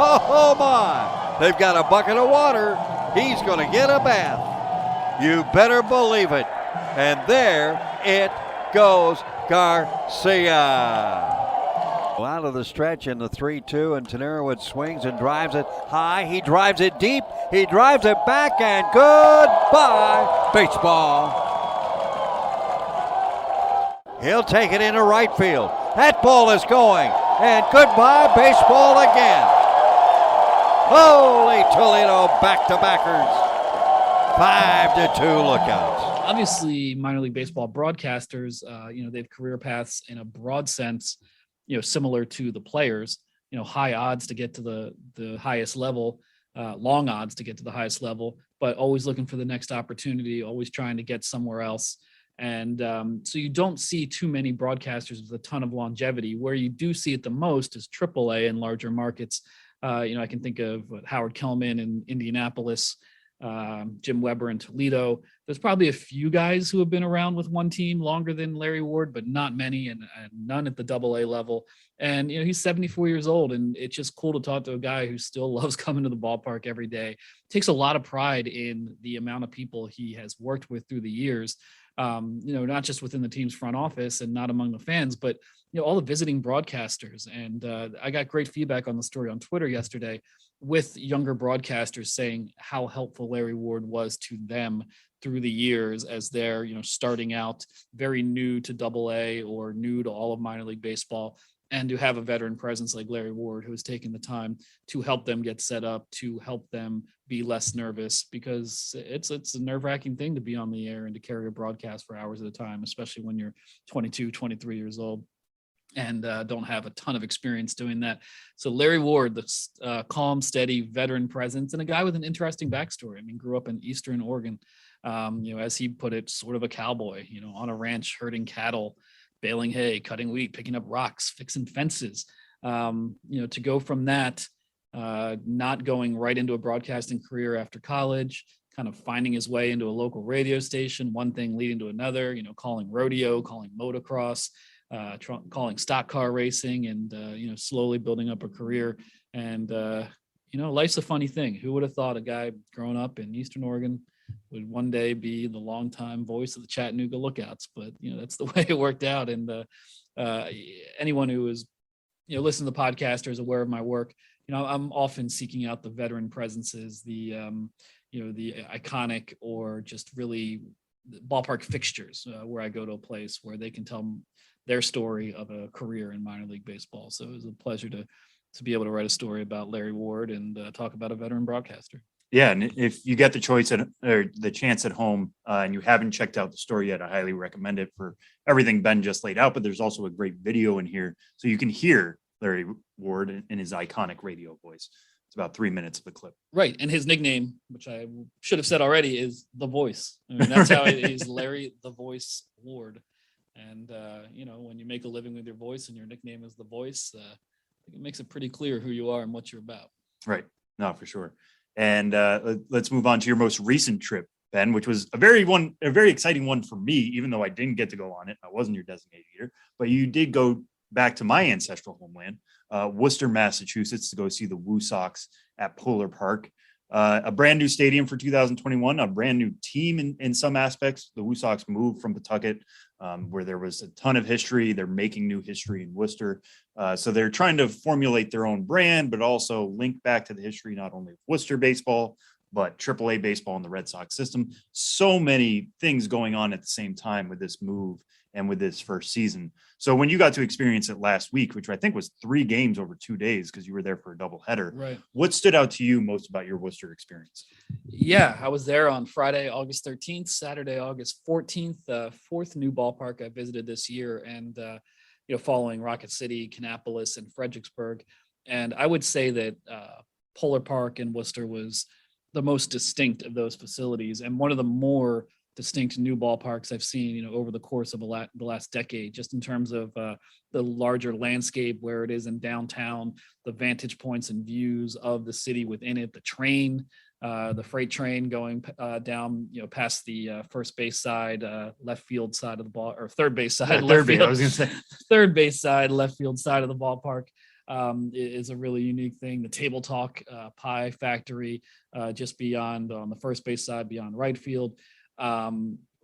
Oh my, they've got a bucket of water. He's going to get a bath. You better believe it. And there it goes, Garcia. Out of the stretch in the 3-2, and Tannerwood swings and drives it high. He drives it deep. He drives it back, and goodbye, baseball. He'll take it into right field. That ball is going, and goodbye, baseball again. Holy Toledo back-to-backers. 5-2 Lookouts. obviously minor league baseball broadcasters, they have career paths in a broad sense, similar to the players, high odds to get to the highest level, long odds to get to the highest level, but always looking for the next opportunity, always trying to get somewhere else. And so you don't see too many broadcasters with a ton of longevity. Where you do see it the most is AAA in larger markets. I can think of Howard Kellman in Indianapolis, Jim Weber in Toledo. There's probably a few guys who have been around with one team longer than Larry Ward, but not many, and none at the AA level. And, he's 74 years old, and it's just cool to talk to a guy who still loves coming to the ballpark every day. Takes a lot of pride in the amount of people he has worked with through the years, not just within the team's front office and not among the fans, but, all the visiting broadcasters. And I got great feedback on the story on Twitter yesterday with younger broadcasters saying how helpful Larry Ward was to them through the years as they're, starting out very new to AA or new to all of minor league baseball, and to have a veteran presence like Larry Ward, who has taken the time to help them get set up, to help them be less nervous, because it's a nerve-wracking thing to be on the air and to carry a broadcast for hours at a time, especially when you're 22, 23 years old and don't have a ton of experience doing that. So Larry Ward, the calm, steady veteran presence, and a guy with an interesting backstory. I mean, grew up in Eastern Oregon, as he put it, sort of a cowboy, on a ranch, herding cattle, baling hay, cutting wheat, picking up rocks, fixing fences. To go from that, not going right into a broadcasting career after college, kind of finding his way into a local radio station, one thing leading to another, calling rodeo, calling motocross, calling stock car racing, and slowly building up a career. And life's a funny thing. Who would have thought a guy growing up in Eastern Oregon would one day be the longtime voice of the Chattanooga Lookouts? But that's the way it worked out. And anyone who is listen to the podcast or is aware of my work, I'm often seeking out the veteran presences, the iconic or just really ballpark fixtures, where I go to a place where they can tell their story of a career in minor league baseball. So it was a pleasure to be able to write a story about Larry Ward and talk about a veteran broadcaster. Yeah, and if you get the choice or the chance at home and you haven't checked out the story yet, I highly recommend it for everything Ben just laid out. But there's also a great video in here, so you can hear Larry Ward in his iconic radio voice. It's about 3 minutes of the clip. Right, and his nickname, which I should have said already, is The Voice. I mean, that's how it is, Larry The Voice Ward. And when you make a living with your voice and your nickname is The Voice, I think it makes it pretty clear who you are and what you're about. Right. No, for sure. And let's move on to your most recent trip, Ben, which was a very exciting one for me, even though I didn't get to go on it. I wasn't your designated eater, but you did go back to my ancestral homeland, Worcester, Massachusetts, to go see the Woo Sox at Polar Park. A brand new stadium for 2021, a brand new team in some aspects. The Woo Sox moved from Pawtucket, where there was a ton of history. They're making new history in Worcester. So they're trying to formulate their own brand, but also link back to the history, not only of Worcester baseball, but AAA baseball in the Red Sox system. So many things going on at the same time with this move and with this first season. So when you got to experience it last week, which I think was 3 games over 2 days, because you were there for a doubleheader, right, what stood out to you most about your Worcester experience? Yeah, I was there on Friday, August 13th, Saturday, August 14th, fourth new ballpark I visited this year, and following Rocket City, Kannapolis, and Fredericksburg. And I would say that Polar Park in Worcester was the most distinct of those facilities, and one of the more distinct new ballparks I've seen, over the course of the last decade, just in terms of the larger landscape, where it is in downtown, the vantage points and views of the city within it, the train, the freight train going down, past the first base side, left field side of the ball, or third base side, left field. I was going to say third base side, left field side of the ballpark. Is a really unique thing. The Table Talk Pie Factory, just beyond on the first base side, beyond right field.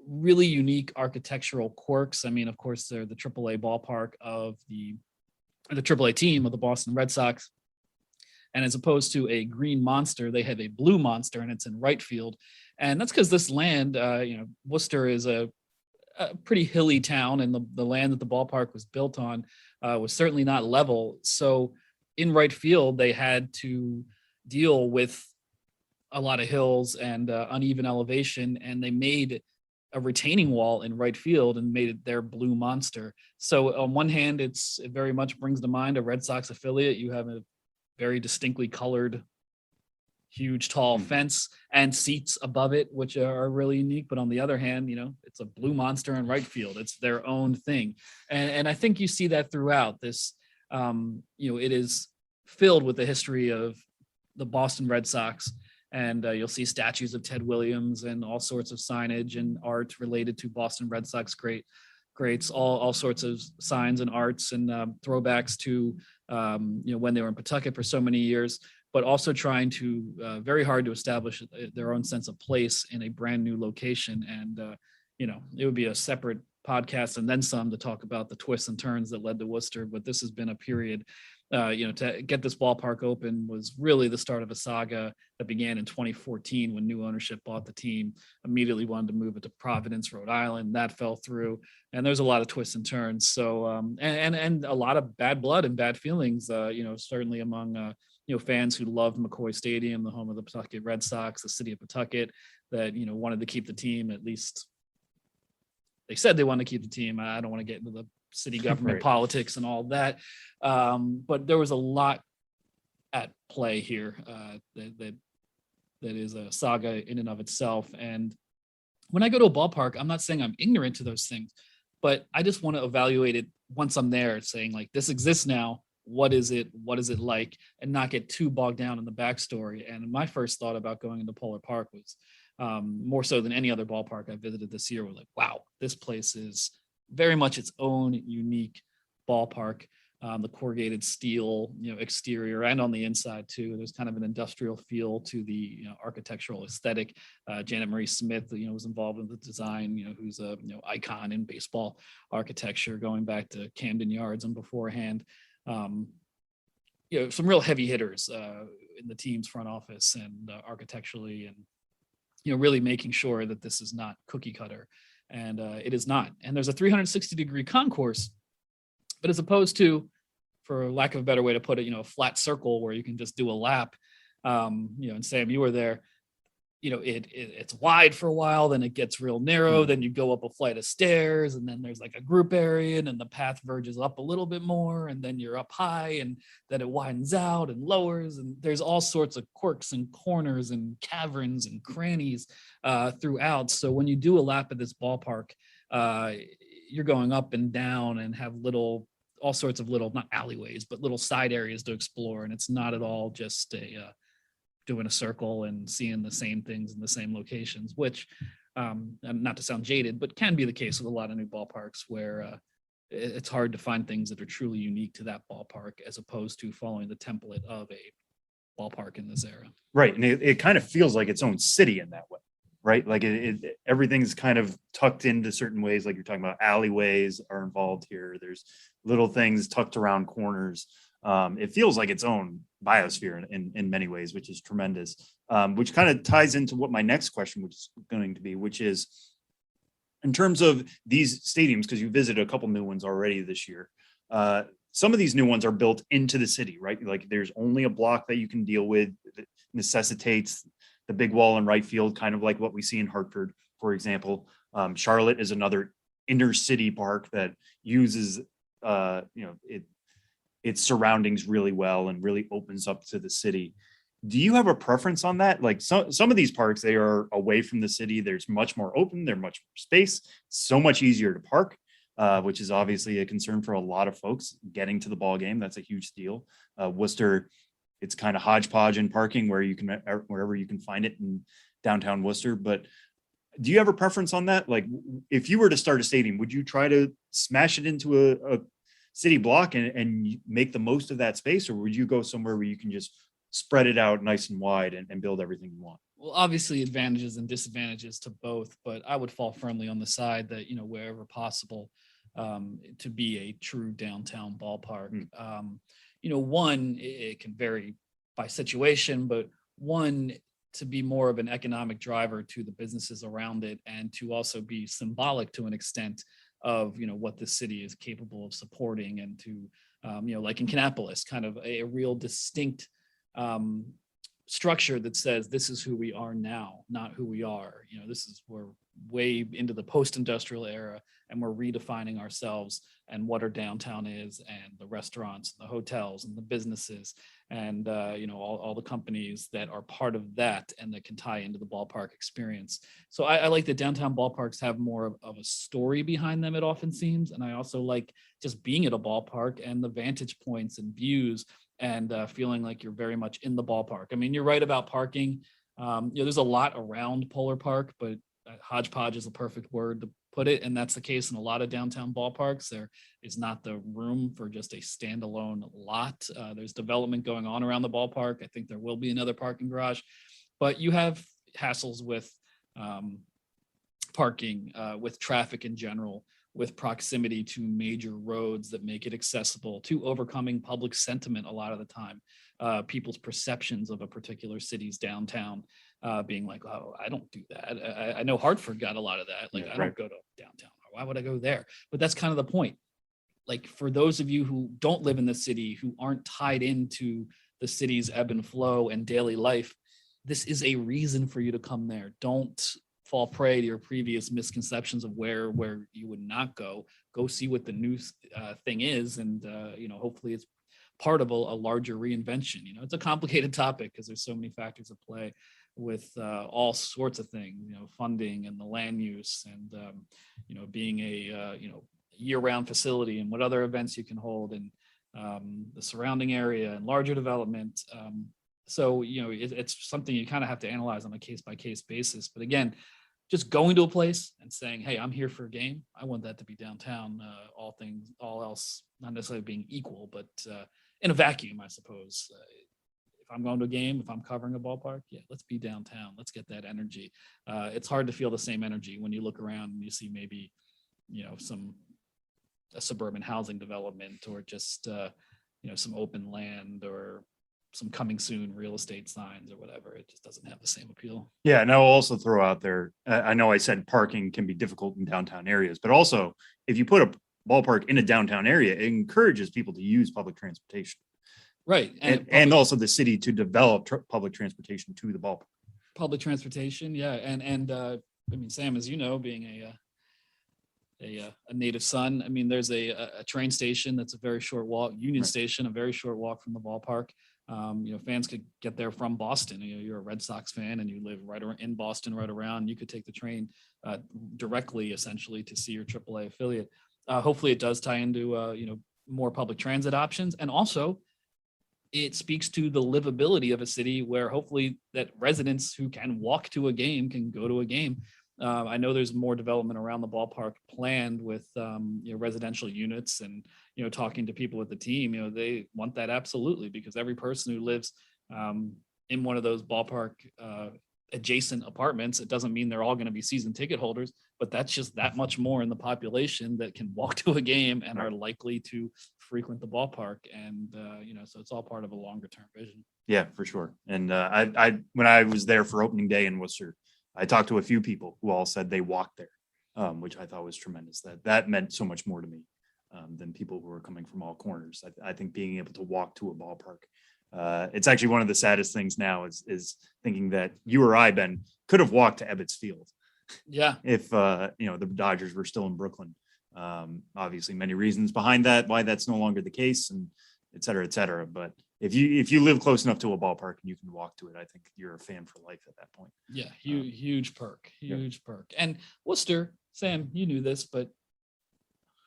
Really unique architectural quirks. I mean, of course, they're the AAA ballpark of the AAA team of the Boston Red Sox. And as opposed to a green monster, they have a blue monster, and it's in right field. And that's because this land, Worcester is a pretty hilly town, and the land that the ballpark was built on was certainly not level. So in right field, they had to deal with a lot of hills and uneven elevation, and they made a retaining wall in right field and made it their blue monster. So on one hand, it very much brings to mind a Red Sox affiliate. You have a very distinctly colored, huge, tall fence and seats above it, which are really unique. But on the other hand, it's a blue monster in right field. It's their own thing. And I think you see that throughout this. It is filled with the history of the Boston Red Sox. And you'll see statues of Ted Williams and all sorts of signage and art related to Boston Red Sox greats, all sorts of signs and arts and throwbacks to when they were in Pawtucket for so many years, but also trying to very hard to establish their own sense of place in a brand new location. And it would be a separate podcast and then some to talk about the twists and turns that led to Worcester. But this has been a period. To get this ballpark open was really the start of a saga that began in 2014 when new ownership bought the team, immediately wanted to move it to Providence, Rhode Island. That fell through. And there's a lot of twists and turns. So, and a lot of bad blood and bad feelings, certainly among, fans who loved McCoy Stadium, the home of the Pawtucket Red Sox, the city of Pawtucket, that, wanted to keep the team. At least they said they wanted to keep the team. I don't want to get into the city government Right. politics and all that. But there was a lot at play here that is a saga in and of itself. And when I go to a ballpark, I'm not saying I'm ignorant to those things, but I just want to evaluate it once I'm there, saying like, this exists now. What is it? What is it like? And not get too bogged down in the backstory. And my first thought about going into Polar Park was more so than any other ballpark I visited this year, was like, wow, this place is very much its own unique ballpark. The corrugated steel, exterior and on the inside too. There's kind of an industrial feel to the architectural aesthetic. Janet Marie Smith, was involved in the design. Who's a icon in baseball architecture going back to Camden Yards and beforehand. Some real heavy hitters in the team's front office and architecturally, and really making sure that this is not cookie cutter. And it is not. And there's a 360-degree concourse, but as opposed to, for lack of a better way to put it, a flat circle where you can just do a lap, and Sam, you were there, it's wide for a while, then it gets real narrow, then you go up a flight of stairs, and then there's like a group area, and then the path verges up a little bit more, and then you're up high, and then it widens out and lowers, and there's all sorts of quirks and corners and caverns and crannies throughout. So when you do a lap at this ballpark, you're going up and down and have all sorts of little, not alleyways, but little side areas to explore, and it's not at all just doing a circle and seeing the same things in the same locations, which, not to sound jaded, but can be the case with a lot of new ballparks where it's hard to find things that are truly unique to that ballpark as opposed to following the template of a ballpark in this era. Right. And it kind of feels like its own city in that way, right? Like everything's kind of tucked into certain ways. Like you're talking about, alleyways are involved here. There's little things tucked around corners. It feels like its own biosphere in many ways, which is tremendous, which kind of ties into what my next question was going to be, which is in terms of these stadiums, because you visited a couple new ones already this year. Some of these new ones are built into the city, right? Like there's only a block that you can deal with that necessitates the big wall in right field, kind of like what we see in Hartford, for example. Charlotte is another inner city park that uses, its surroundings really well and really opens up to the city. Do you have a preference on that? Like some of these parks, they are away from the city. There's much more open, there's much more space, so much easier to park, which is obviously a concern for a lot of folks getting to the ball game. That's a huge deal. Worcester, it's kind of hodgepodge in parking wherever you can find it in downtown Worcester. But do you have a preference on that? Like if you were to start a stadium, would you try to smash it into a city block and make the most of that space, or would you go somewhere where you can just spread it out nice and wide and build everything you want? Well, obviously advantages and disadvantages to both, but I would fall firmly on the side that, wherever possible, to be a true downtown ballpark. One, it can vary by situation, but one, to be more of an economic driver to the businesses around it, and to also be symbolic to an extent of what the city is capable of supporting, and to like in Kannapolis, kind of a real distinct structure that says this is who we are now, not who we are. This is where way into the post-industrial era, and we're redefining ourselves and what our downtown is, and the restaurants, the hotels, and the businesses, and all the companies that are part of that and that can tie into the ballpark experience. So I like that downtown ballparks have more of a story behind them, it often seems. And I also like just being at a ballpark and the vantage points and views, and feeling like you're very much in the ballpark. I mean, you're right about parking. There's a lot around Polar Park, but hodgepodge is the perfect word to put it. And that's the case in a lot of downtown ballparks. There is not the room for just a standalone lot. There's development going on around the ballpark. I think there will be another parking garage, but you have hassles with parking, with traffic in general, with proximity to major roads that make it accessible, to overcoming public sentiment a lot of the time, people's perceptions of a particular city's downtown, being like, oh, I don't do that. I know Hartford got a lot of that. Like, I don't go to downtown. Why would I go there? But that's kind of the point. Like, for those of you who don't live in the city, who aren't tied into the city's ebb and flow and daily life, this is a reason for you to come there. Don't fall prey to your previous misconceptions of where you would not go. Go see what the new thing is, and hopefully it's part of a larger reinvention. It's a complicated topic because there's so many factors at play with all sorts of things, funding and the land use, and being a year-round facility, and what other events you can hold, and the surrounding area and larger development. So it's something you kind of have to analyze on a case-by-case basis. But again, just going to a place and saying, hey, I'm here for a game, I want that to be downtown. All else not necessarily being equal, but in a vacuum, I suppose. If I'm going to a game, if I'm covering a ballpark, yeah, let's be downtown. Let's get that energy. It's hard to feel the same energy when you look around and you see maybe, a suburban housing development, or just, some open land, or some coming soon real estate signs or whatever. It just doesn't have the same appeal. Yeah, and I'll also throw out there, I know I said parking can be difficult in downtown areas, but also if you put a ballpark in a downtown area, it encourages people to use public transportation. Right. And also the city to develop public transportation to the ballpark. Public transportation, yeah. And I mean, Sam, as you know, being a native son, I mean, there's a train station that's a very short walk, Union Station, a very short walk from the ballpark. Fans could get there from Boston. You're a Red Sox fan and you live right in Boston, right around. You could take the train directly, essentially, to see your AAA affiliate. Hopefully, it does tie into more public transit options, and also it speaks to the livability of a city where hopefully that residents who can walk to a game can go to a game. I know there's more development around the ballpark planned with residential units, and talking to people with the team, they want that absolutely, because every person who lives in one of those ballpark adjacent apartments, it doesn't mean they're all going to be season ticket holders, but that's just that much more in the population that can walk to a game and are likely to frequent the ballpark. And so it's all part of a longer term vision. Yeah, for sure. And I when I was there for opening day in Worcester, I talked to a few people who all said they walked there, which I thought was tremendous. That meant so much more to me than people who were coming from all corners. I think being able to walk to a ballpark, it's actually one of the saddest things now is thinking that you or I, Ben, could have walked to Ebbets Field. Yeah. If the Dodgers were still in Brooklyn. Obviously many reasons behind that, why that's no longer the case, and et cetera, et cetera. But if you live close enough to a ballpark and you can walk to it, I think you're a fan for life at that point. Yeah. Huge perk. And Worcester, Sam, you knew this, but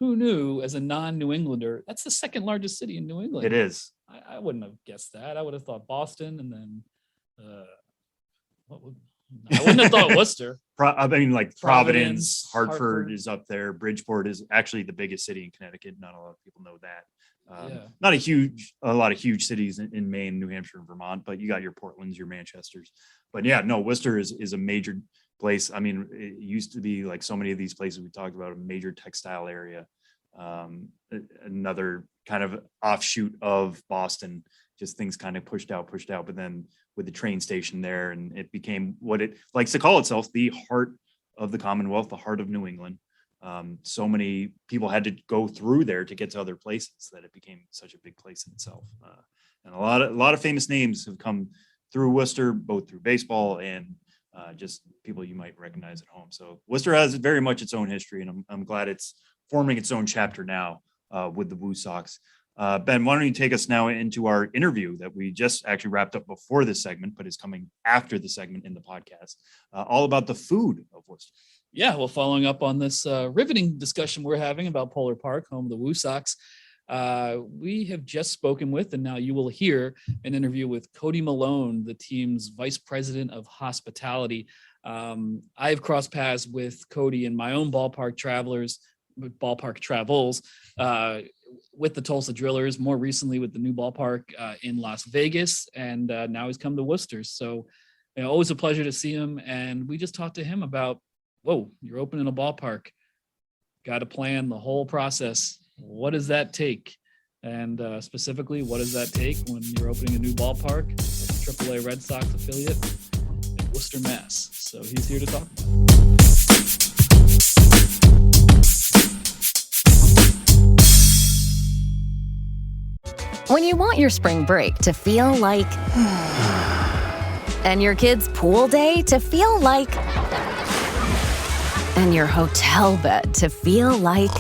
who knew, as a non-New Englander, that's the second largest city in New England. It is. I wouldn't have guessed that. I would have thought Boston, and then I wouldn't have thought Worcester. Providence, Hartford is up there. Bridgeport is actually the biggest city in Connecticut. Not a lot of people know that. Not a lot of huge cities in Maine, New Hampshire, and Vermont, but you got your Portlands, your Manchesters. But yeah, no, Worcester is a major place. I mean, it used to be, like so many of these places we talked about, a major textile area. Another kind of offshoot of Boston, just things kind of pushed out, but then with the train station there, and it became what it likes to call itself, the heart of the Commonwealth, the heart of New England. So many people had to go through there to get to other places that it became such a big place in itself. And a lot of famous names have come through Worcester, both through baseball and just people you might recognize at home. So Worcester has very much its own history, and I'm glad it's forming its own chapter now with the Woo Sox. Ben, why don't you take us now into our interview that we just actually wrapped up before this segment, but is coming after the segment in the podcast, all about the food of Worcester. Yeah, well, following up on this riveting discussion we're having about Polar Park, home of the Woo Sox, we have just spoken with, and now you will hear an interview with Cody Malone, the team's vice president of hospitality. I've crossed paths with Cody in my own ballpark travels, with the Tulsa Drillers, more recently with the new ballpark in Las Vegas, and now he's come to Worcester. So always a pleasure to see him. And we just talked to him about, whoa, you're opening a ballpark. Got to plan the whole process. What does that take? And specifically, what does that take when you're opening a new ballpark, a AAA Red Sox affiliate in Worcester, Mass. So he's here to talk about it. When you want your spring break to feel like and your kids' pool day to feel like and your hotel bed to feel like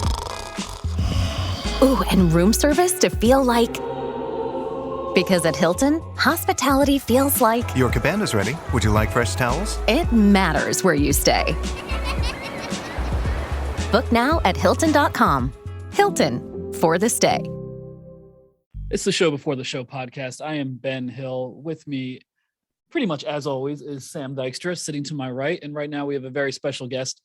ooh, and room service to feel like because at Hilton, hospitality feels like your cabana's ready. Would you like fresh towels? It matters where you stay. Book now at Hilton.com. Hilton, for the stay. It's the Show Before the Show podcast. I am Ben Hill. With me, pretty much as always, is Sam Dykstra, sitting to my right. And right now we have a very special guest,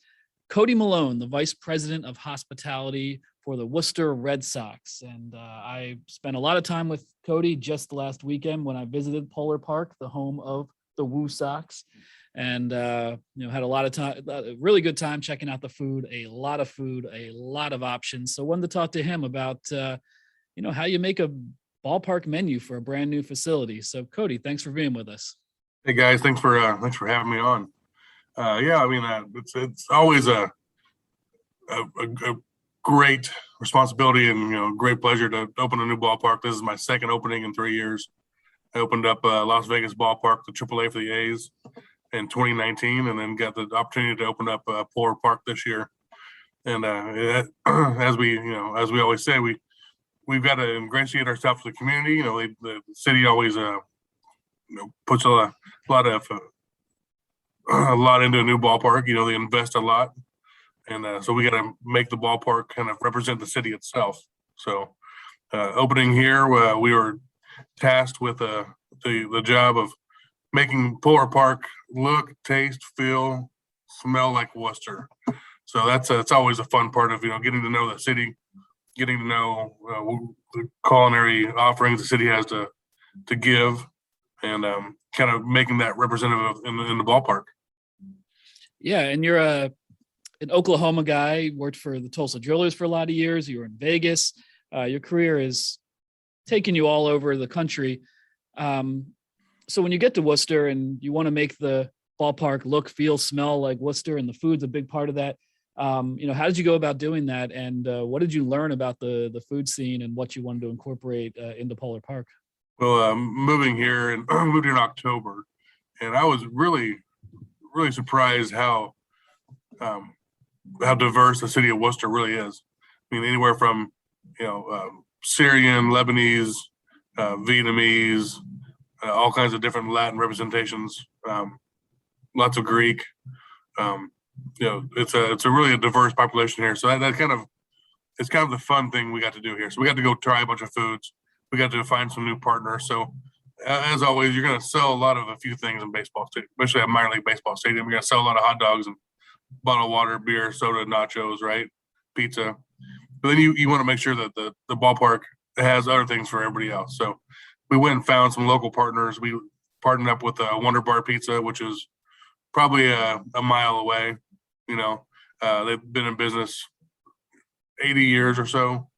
Cody Malone, the Vice President of Hospitality for the Worcester Red Sox. And I spent a lot of time with Cody just last weekend when I visited Polar Park, the home of the Woo Sox. And, had a lot of time, a really good time checking out the food, a lot of options. So I wanted to talk to him about, how you make a ballpark menu for a brand new facility. So Cody, thanks for being with us. Hey guys, thanks for having me on. It's always a great responsibility and great pleasure to open a new ballpark. This is my second opening in 3 years. I opened up Las Vegas ballpark, the AAA for the A's, in 2019, and then got the opportunity to open up Polar Park this year. And as we always say, we've got to ingratiate ourselves to the community. The city always puts a lot into a new ballpark. They invest a lot, and so we got to make the ballpark kind of represent the city itself. So opening here, we were tasked with the job of making Polar Park look, taste, feel, smell like Worcester. So it's always a fun part of getting to know the city, getting to know the culinary offerings the city has to give, and kind of making that representative in the ballpark. Yeah, and you're an Oklahoma guy, worked for the Tulsa Drillers for a lot of years. You were in Vegas. Your career is taking you all over the country. So when you get to Worcester and you want to make the ballpark look, feel, smell like Worcester, and the food's a big part of that, how did you go about doing that? And what did you learn about the food scene and what you wanted to incorporate into Polar Park? Well, moving here and moved in October, and I was really, really surprised how diverse the city of Worcester really is. I mean, anywhere from Syrian, Lebanese, Vietnamese, all kinds of different Latin representations, lots of Greek. It's a really diverse population here. So it's kind of the fun thing we got to do here. So we got to go try a bunch of foods. We got to find some new partners. So as always, you're going to sell a few things in baseball stadium, especially at minor league baseball stadium. You're going to sell a lot of hot dogs and bottled water, beer, soda, nachos, right? Pizza. But then you want to make sure that the ballpark has other things for everybody else. So we went and found some local partners. We partnered up with Wonder Bar Pizza, which is probably a mile away. They've been in business 80 years or so.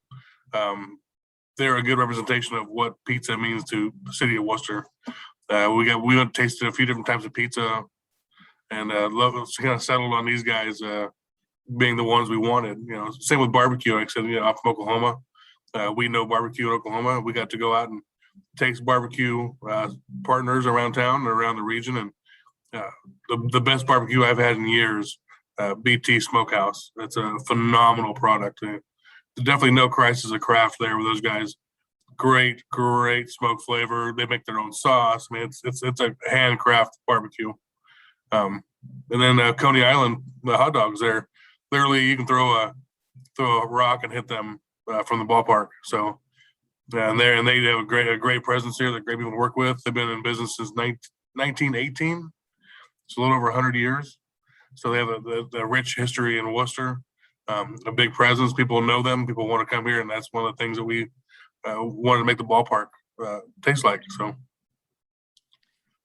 They're a good representation of what pizza means to the city of Worcester. We went and tasted a few different types of pizza, and kind of settled on these guys being the ones we wanted. Same with barbecue. Like I said, I'm from Oklahoma. We know barbecue in Oklahoma. We got to go out and taste barbecue partners around town, around the region, and the best barbecue I've had in years. BT Smokehouse. That's a phenomenal product. There's definitely no crisis of craft there with those guys. Great smoke flavor. They make their own sauce. I mean, it's a handcraft barbecue. And then Coney Island, the hot dogs there, literally you can throw a rock and hit them from the ballpark. So they have a great presence here. They're great people to work with. They've been in business since 1918. It's a little over 100 years. So they have a rich history in Worcester, a big presence. People know them. People want to come here, and that's one of the things that we wanted to make the ballpark taste like. So.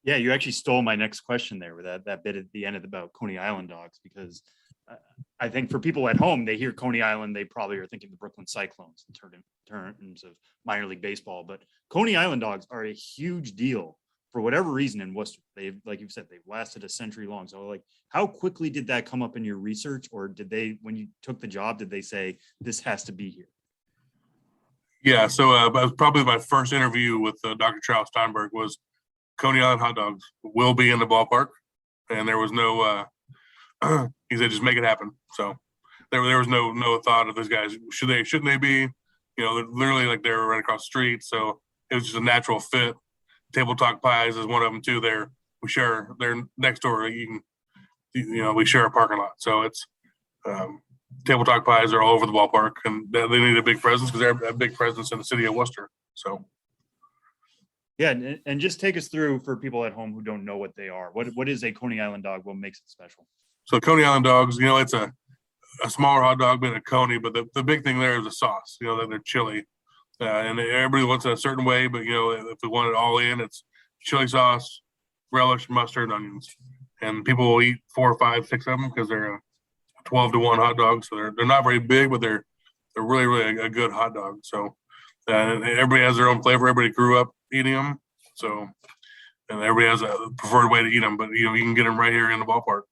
Yeah, you actually stole my next question there with that bit at the end about Coney Island dogs, because I think for people at home, they hear Coney Island, they probably are thinking the Brooklyn Cyclones in terms of minor league baseball. But Coney Island dogs are a huge deal for whatever reason in Worcester. They've, like you've said, they've lasted a century long. So like, how quickly did that come up in your research, or did they, when you took the job, did they say this has to be here? Yeah, so that was probably my first interview with Dr. Charles Steinberg was Coney Island hot dogs will be in the ballpark, and there was no. He said, "Just make it happen." So there was no thought of those guys. Shouldn't they be? You know, literally like they were right across the street. So it was just a natural fit. Table Talk Pies is one of them too. They're next door. We share a parking lot. So it's Table Talk Pies are all over the ballpark, and they need a big presence because they're a big presence in the city of Worcester. So. Yeah, and just take us through for people at home who don't know what they are. What is a Coney Island dog? What makes it special? So Coney Island dogs, it's a smaller hot dog than a Coney, but the big thing there is the sauce. That they're chili, and everybody wants it a certain way. But if we want it all in, it's chili sauce, relish, mustard, onions, and people will eat 4, 5, 6 of them because they're a 12-to-1 hot dog. So they're not very big, but they're really a good hot dog. So everybody has their own flavor. Everybody grew up eating them, so and everybody has a preferred way to eat them. But you can get them right here in the ballpark.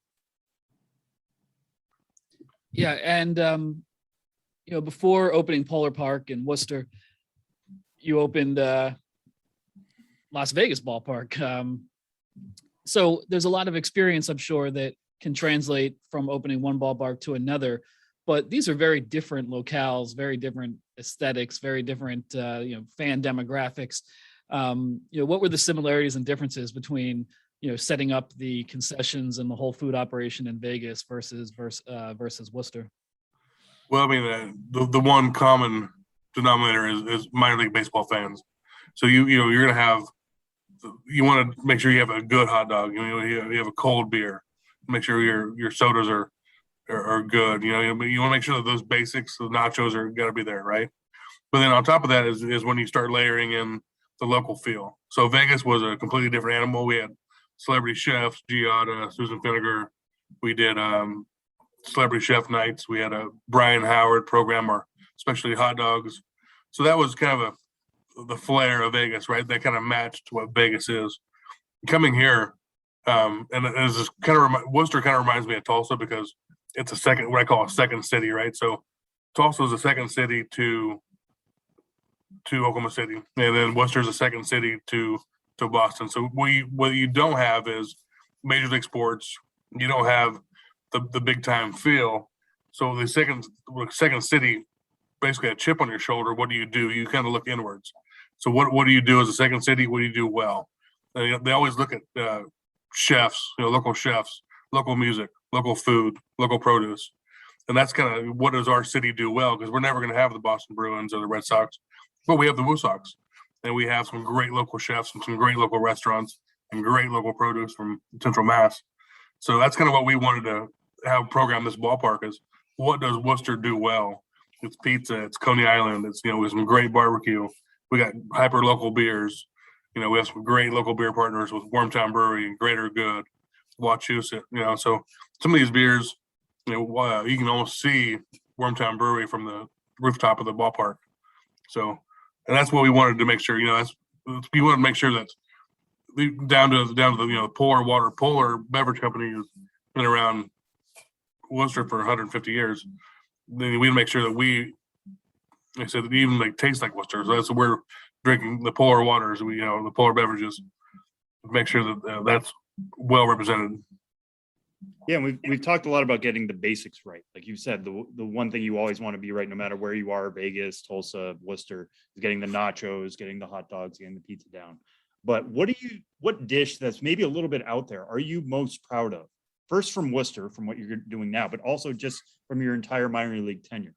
Yeah, and before opening Polar Park in Worcester, you opened Las Vegas ballpark. So there's a lot of experience, I'm sure, that can translate from opening one ballpark to another. But these are very different locales, very different aesthetics, very different fan demographics. What were the similarities and differences between setting up the concessions and the whole food operation in Vegas versus Worcester? Well, I mean, the one common denominator is minor league baseball fans. So you're gonna have, you want to make sure you have a good hot dog. You have a cold beer. Make sure your sodas are good. You want to make sure that those basics, the nachos, are got to be there, right? But then on top of that is when you start layering in the local feel. So Vegas was a completely different animal. We had celebrity chefs, Giada, Susan Finnegar. We did celebrity chef nights. We had a Brian Howard program, our specialty hot dogs. So that was kind of the flair of Vegas, right? That kind of matched what Vegas is. Coming here, and it's just Worcester kind of reminds me of Tulsa because it's what I call a second city, right? So Tulsa is a second city to Oklahoma City, and then Worcester is a second city to Boston. So what you don't have is major league sports. You don't have the big time feel. So the second city, basically a chip on your shoulder. What do? You kind of look inwards. So what do you do as a second city? What do you do well? They always look at chefs, local chefs, local music, local food, local produce. And that's kind of what does our city do well, because we're never going to have the Boston Bruins or the Red Sox, but we have the Woo Sox. And we have some great local chefs and some great local restaurants and great local produce from Central Mass. So that's kind of what we wanted to have program this ballpark is, what does Worcester do well? It's pizza, it's Coney Island, it's, with some great barbecue. We got hyper local beers. We have some great local beer partners with Wormtown Brewery and Greater Good, Wachusett. So some of these beers, you can almost see Wormtown Brewery from the rooftop of the ballpark. So, and that's what we wanted to make sure. We wanted to make sure that down to the Polar Beverage Company has been around Worcester for 150 years. Then we make sure that like I said, it even tastes like Worcester. So that's what we're drinking, the Polar waters. The Polar beverages. Make sure that well represented. Yeah, and we've talked a lot about getting the basics right. Like you said, the one thing you always want to be right, no matter where you are, Vegas, Tulsa, Worcester, is getting the nachos, getting the hot dogs, getting the pizza down. But what dish that's maybe a little bit out there are you most proud of? First from Worcester, from what you're doing now, but also just from your entire minor league tenure.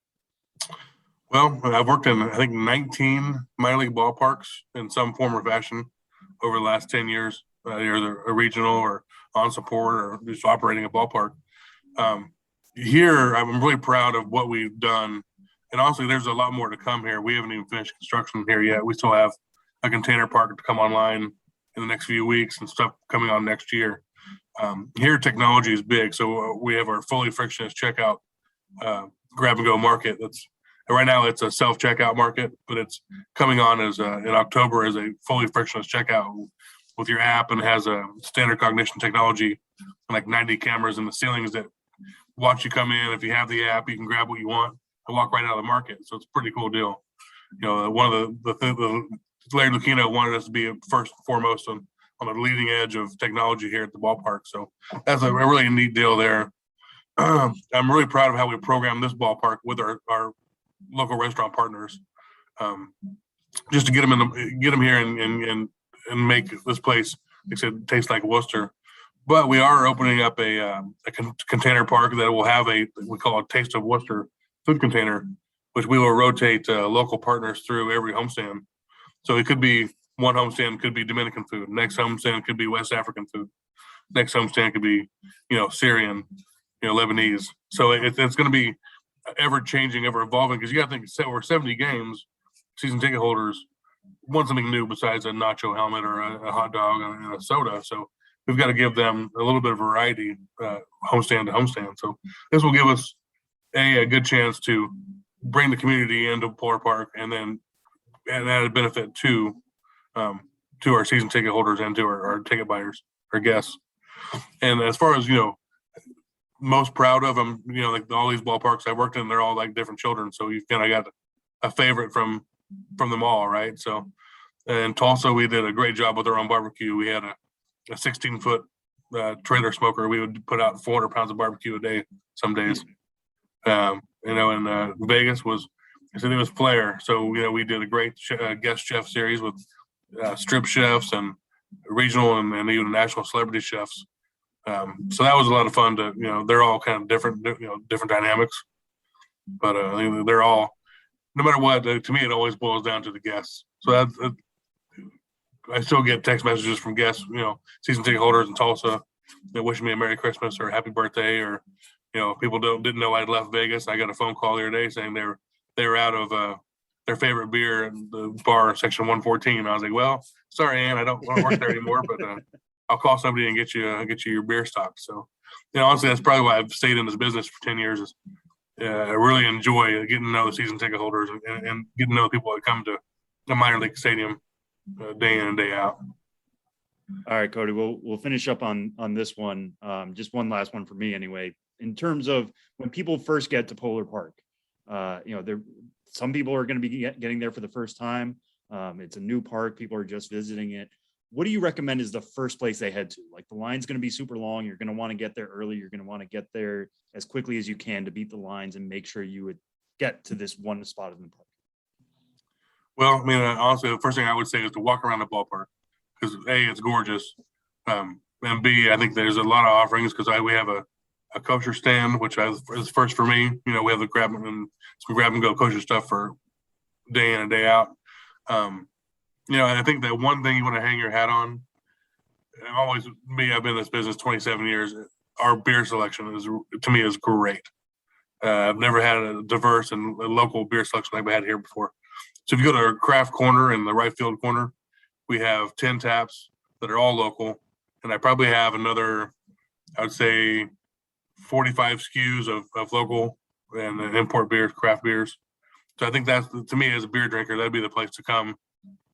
Well, I've worked in, I think, 19 minor league ballparks in some form or fashion over the last 10 years, either a regional or on support or just operating a ballpark. Here, I'm really proud of what we've done. And honestly, there's a lot more to come here. We haven't even finished construction here yet. We still have a container park to come online in the next few weeks and stuff coming on next year. Here, technology is big. So we have our fully frictionless checkout grab and go market. Right now it's a self-checkout market, but it's coming on as in October as a fully frictionless checkout with your app, and has a standard cognition technology, like 90 cameras in the ceilings that watch you come in. If you have the app, you can grab what you want and walk right out of the market. So it's a pretty cool deal. You know, one of the Larry Lucchino wanted us to be first and foremost on the leading edge of technology here at the ballpark. So that's a really neat deal there. I'm really proud of how we programmed this ballpark with our local restaurant partners, just to get them here and make this place, like I said, taste like Worcester. But we are opening up a container park that will have we call a Taste of Worcester food container, which we will rotate local partners through every homestand. So it could be one homestand could be Dominican food, next homestand could be West African food, next homestand could be, Syrian, Lebanese. So it's going to be ever changing, ever evolving, because you got to think we're 70 games, season ticket holders want something new besides a nacho helmet or a hot dog and a soda. So we've got to give them a little bit of variety, homestand to homestand. So this will give us a good chance to bring the community into Polar Park, and then an added benefit to our season ticket holders and to our ticket buyers, our guests. And as far as most proud of them, like all these ballparks I worked in, they're all like different children. So you've kind of got a favorite from them all, right? So in Tulsa, we did a great job with our own barbecue. We had a 16-foot trailer smoker. We would put out 400 pounds of barbecue a day some days. In Vegas it was Flair. So we did a great guest chef series with strip chefs and regional and even national celebrity chefs. So that was a lot of fun to, they're all kind of different, different dynamics, but they're all, no matter what, to me, it always boils down to the guests. So I still get text messages from guests, season ticket holders in Tulsa, wishing me a Merry Christmas or Happy Birthday, or, people didn't know I'd left Vegas. I got a phone call the other day saying they were out of their favorite beer in the bar section 114. I was like, well, sorry, Ann, I don't want to work there anymore, but I'll call somebody and get you your beer stock. So, honestly, that's probably why I've stayed in this business for 10 years. Is I really enjoy getting to know the season ticket holders and getting to know the people that come to the minor league stadium day in and day out. All right, Cody, we'll finish up on this one. Just one last one for me anyway. In terms of when people first get to Polar Park, some people are going to be getting there for the first time. It's a new park. People are just visiting it. What do you recommend is the first place they head to? Like, the line's going to be super long. You're going to want to get there early. You're going to want to get there as quickly as you can to beat the lines and make sure you would get to this one spot in the park. Well, honestly, the first thing I would say is to walk around the ballpark, because A, it's gorgeous. And B, I think there's a lot of offerings, because we have a kosher stand, which is first for me. We have some grab and go kosher stuff for day in and day out. And I think that one thing you want to hang your hat on, and always I've been in this business 27 years. Our beer selection to me is great. I've never had a diverse and a local beer selection like we had here before. So if you go to our craft corner in the right field corner, we have 10 taps that are all local. And I probably have another, I would say, 45 SKUs of local and import beers, craft beers. So I think that's, to me, as a beer drinker, that'd be the place to come.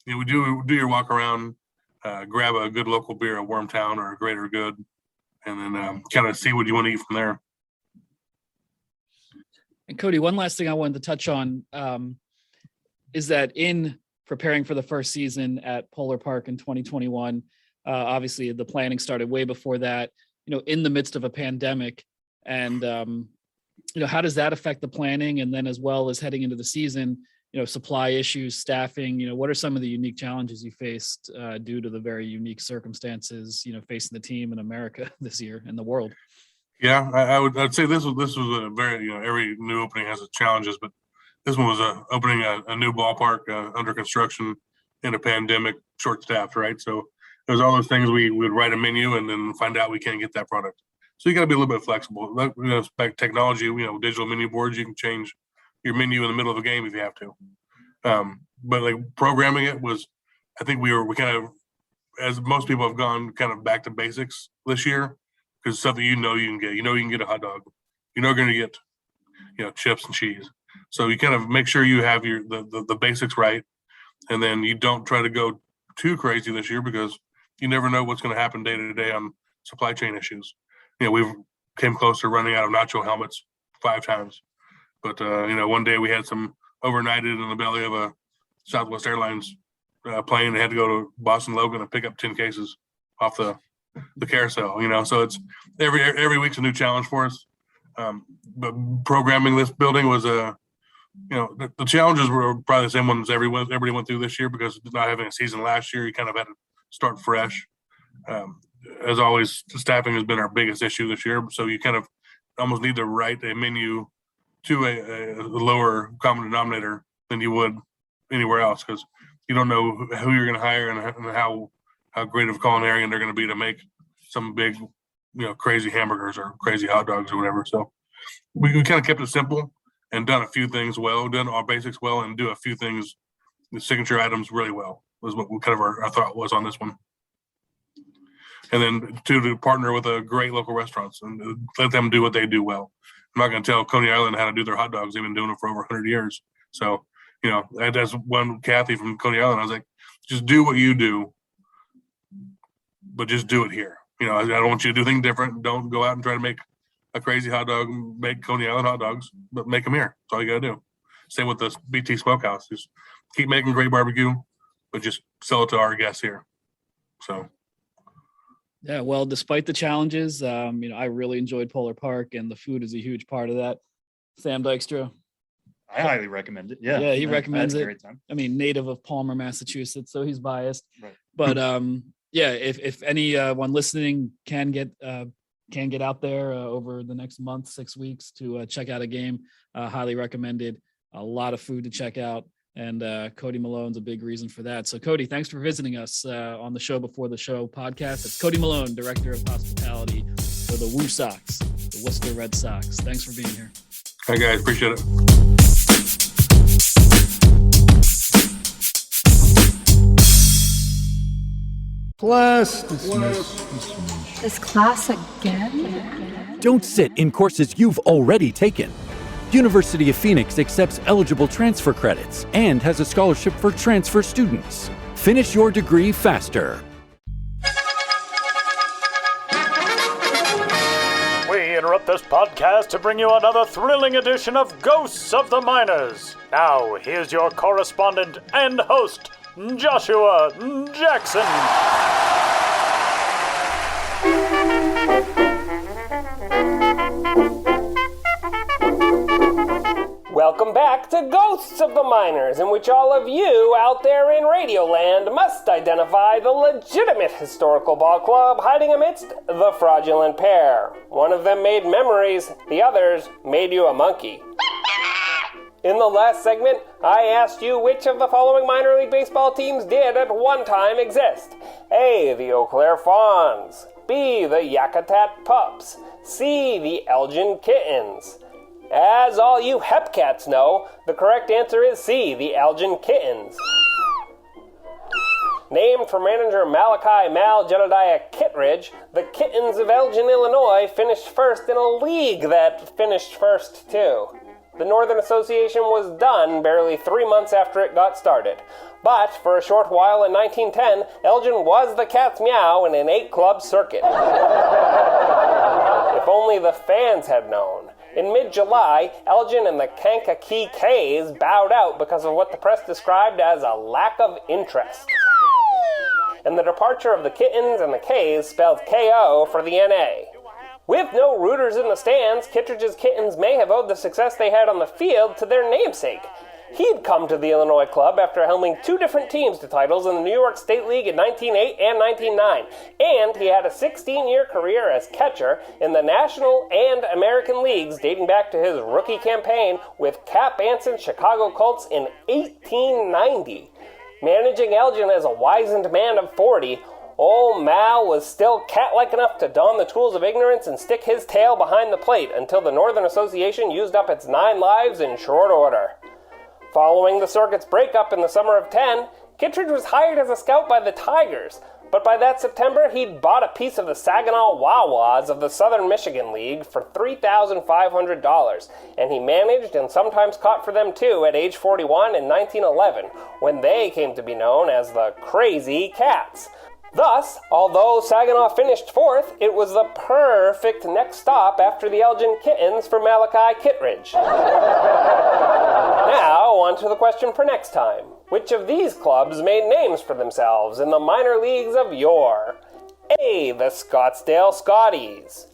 We do your walk around, grab a good local beer at Wormtown or a Greater Good, and then kind of see what you want to eat from there. And Cody, one last thing I wanted to touch on is that in preparing for the first season at Polar Park in 2021, Obviously, the planning started way before that, in the midst of a pandemic. And, how does that affect the planning? And then as well as heading into the season, supply issues, staffing, what are some of the unique challenges you faced due to the very unique circumstances, facing the team in America this year and the world? Yeah, I'd say this was a very, every new opening has its challenges, but this one was opening a new ballpark under construction in a pandemic, short-staffed, right? So there's all those things we would write a menu and then find out we can't get that product. So you got to be a little bit flexible. Back technology, digital menu boards, you can change your menu in the middle of a game if you have to. But like programming it was, I think we kind of, as most people have gone kind of back to basics this year, because it's something you can get. You can get a hot dog. You're going to get, chips and cheese. So you kind of make sure you have the basics right, and then you don't try to go too crazy this year because you never know what's going to happen day to day on supply chain issues. We've came close to running out of nacho helmets 5 times, but one day we had some overnighted in the belly of a Southwest Airlines plane and had to go to Boston Logan and pick up 10 cases off the carousel. So it's every week's a new challenge for us. But programming this building was the challenges were probably the same ones everybody went through this year because not having a season last year, you kind of had to start fresh. As always, staffing has been our biggest issue this year. So you kind of almost need to write a menu to a lower common denominator than you would anywhere else because you don't know who you're going to hire and how great of a culinarian they're going to be to make some big, crazy hamburgers or crazy hot dogs or whatever. So we kind of kept it simple and done a few things well, done our basics well, and do a few things, the signature items really well was what kind of our thought was on this one. And then to partner with a great local restaurants and let them do what they do well. I'm not going to tell Coney Island how to do their hot dogs. They've been doing it for over 100 years. So, that's one Kathy from Coney Island. I was like, just do what you do, but just do it here. I don't want you to do things different. Don't go out and try to make a crazy hot dog, make Coney Island hot dogs, but make them here. That's all you got to do. Same with the BT Smokehouse. Just keep making great barbecue, but just sell it to our guests here. So. Yeah, well, despite the challenges, I really enjoyed Polar Park, and the food is a huge part of that. Sam Dykstra. I highly recommend it. Yeah. Yeah, he recommends it. Great time. Native of Palmer, Massachusetts, so he's biased. Right. But if anyone listening can get out there over the next month, 6 weeks to check out a game, highly recommended. A lot of food to check out. And Cody Malone's a big reason for that. So, Cody, thanks for visiting us on the Show Before the Show podcast. It's Cody Malone, Director of Hospitality for the Woo Sox, the Worcester Red Sox. Thanks for being here. Hi, guys. Appreciate it. Class dismissed. This class again? Don't sit in courses you've already taken. University of Phoenix accepts eligible transfer credits and has a scholarship for transfer students. Finish your degree faster. We interrupt this podcast to bring you another thrilling edition of Ghosts of the Miners. Now, here's your correspondent and host, Joshua Jackson. Welcome back to Ghosts of the Miners, in which all of you out there in Radioland must identify the legitimate historical ball club hiding amidst the fraudulent pair. One of them made memories, the others made you a monkey. In the last segment, I asked you which of the following minor league baseball teams did at one time exist. A, the Eau Claire Fawns. B, the Yakutat Pups. C, the Elgin Kittens. As all you Hepcats know, the correct answer is C, the Elgin Kittens. Named for manager Malachi Mal Jedediah Kittredge, the Kittens of Elgin, Illinois finished first in a league that finished first too. The Northern Association was done barely 3 months after it got started. But for a short while in 1910, Elgin was the cat's meow in an 8-club circuit. If only the fans had known. In mid-July, Elgin and the Kankakee K's bowed out because of what the press described as a lack of interest. and the departure of the Kittens and the K's spelled KO for the NA. With no rooters in the stands, Kittredge's Kittens may have owed the success they had on the field to their namesake. He'd come to the Illinois club after helming 2 different teams to titles in the New York State League in 1908 and 1909, and he had a 16-year career as catcher in the National and American Leagues dating back to his rookie campaign with Cap Anson's Chicago Colts in 1890. Managing Elgin as a wizened man of 40, old Mal was still cat-like enough to don the tools of ignorance and stick his tail behind the plate until the Northern Association used up its 9 lives in short order. Following the circuit's breakup in the summer of 10, Kittredge was hired as a scout by the Tigers, but by that September he'd bought a piece of the Saginaw Wawas of the Southern Michigan League for $3,500, and he managed and sometimes caught for them too at age 41 in 1911, when they came to be known as the Crazy Cats. Thus, although Saginaw finished 4th, it was the perfect next stop after the Elgin Kittens for Malachi Kittredge. Now, on to the question for next time. Which of these clubs made names for themselves in the minor leagues of yore? A. The Scottsdale Scotties.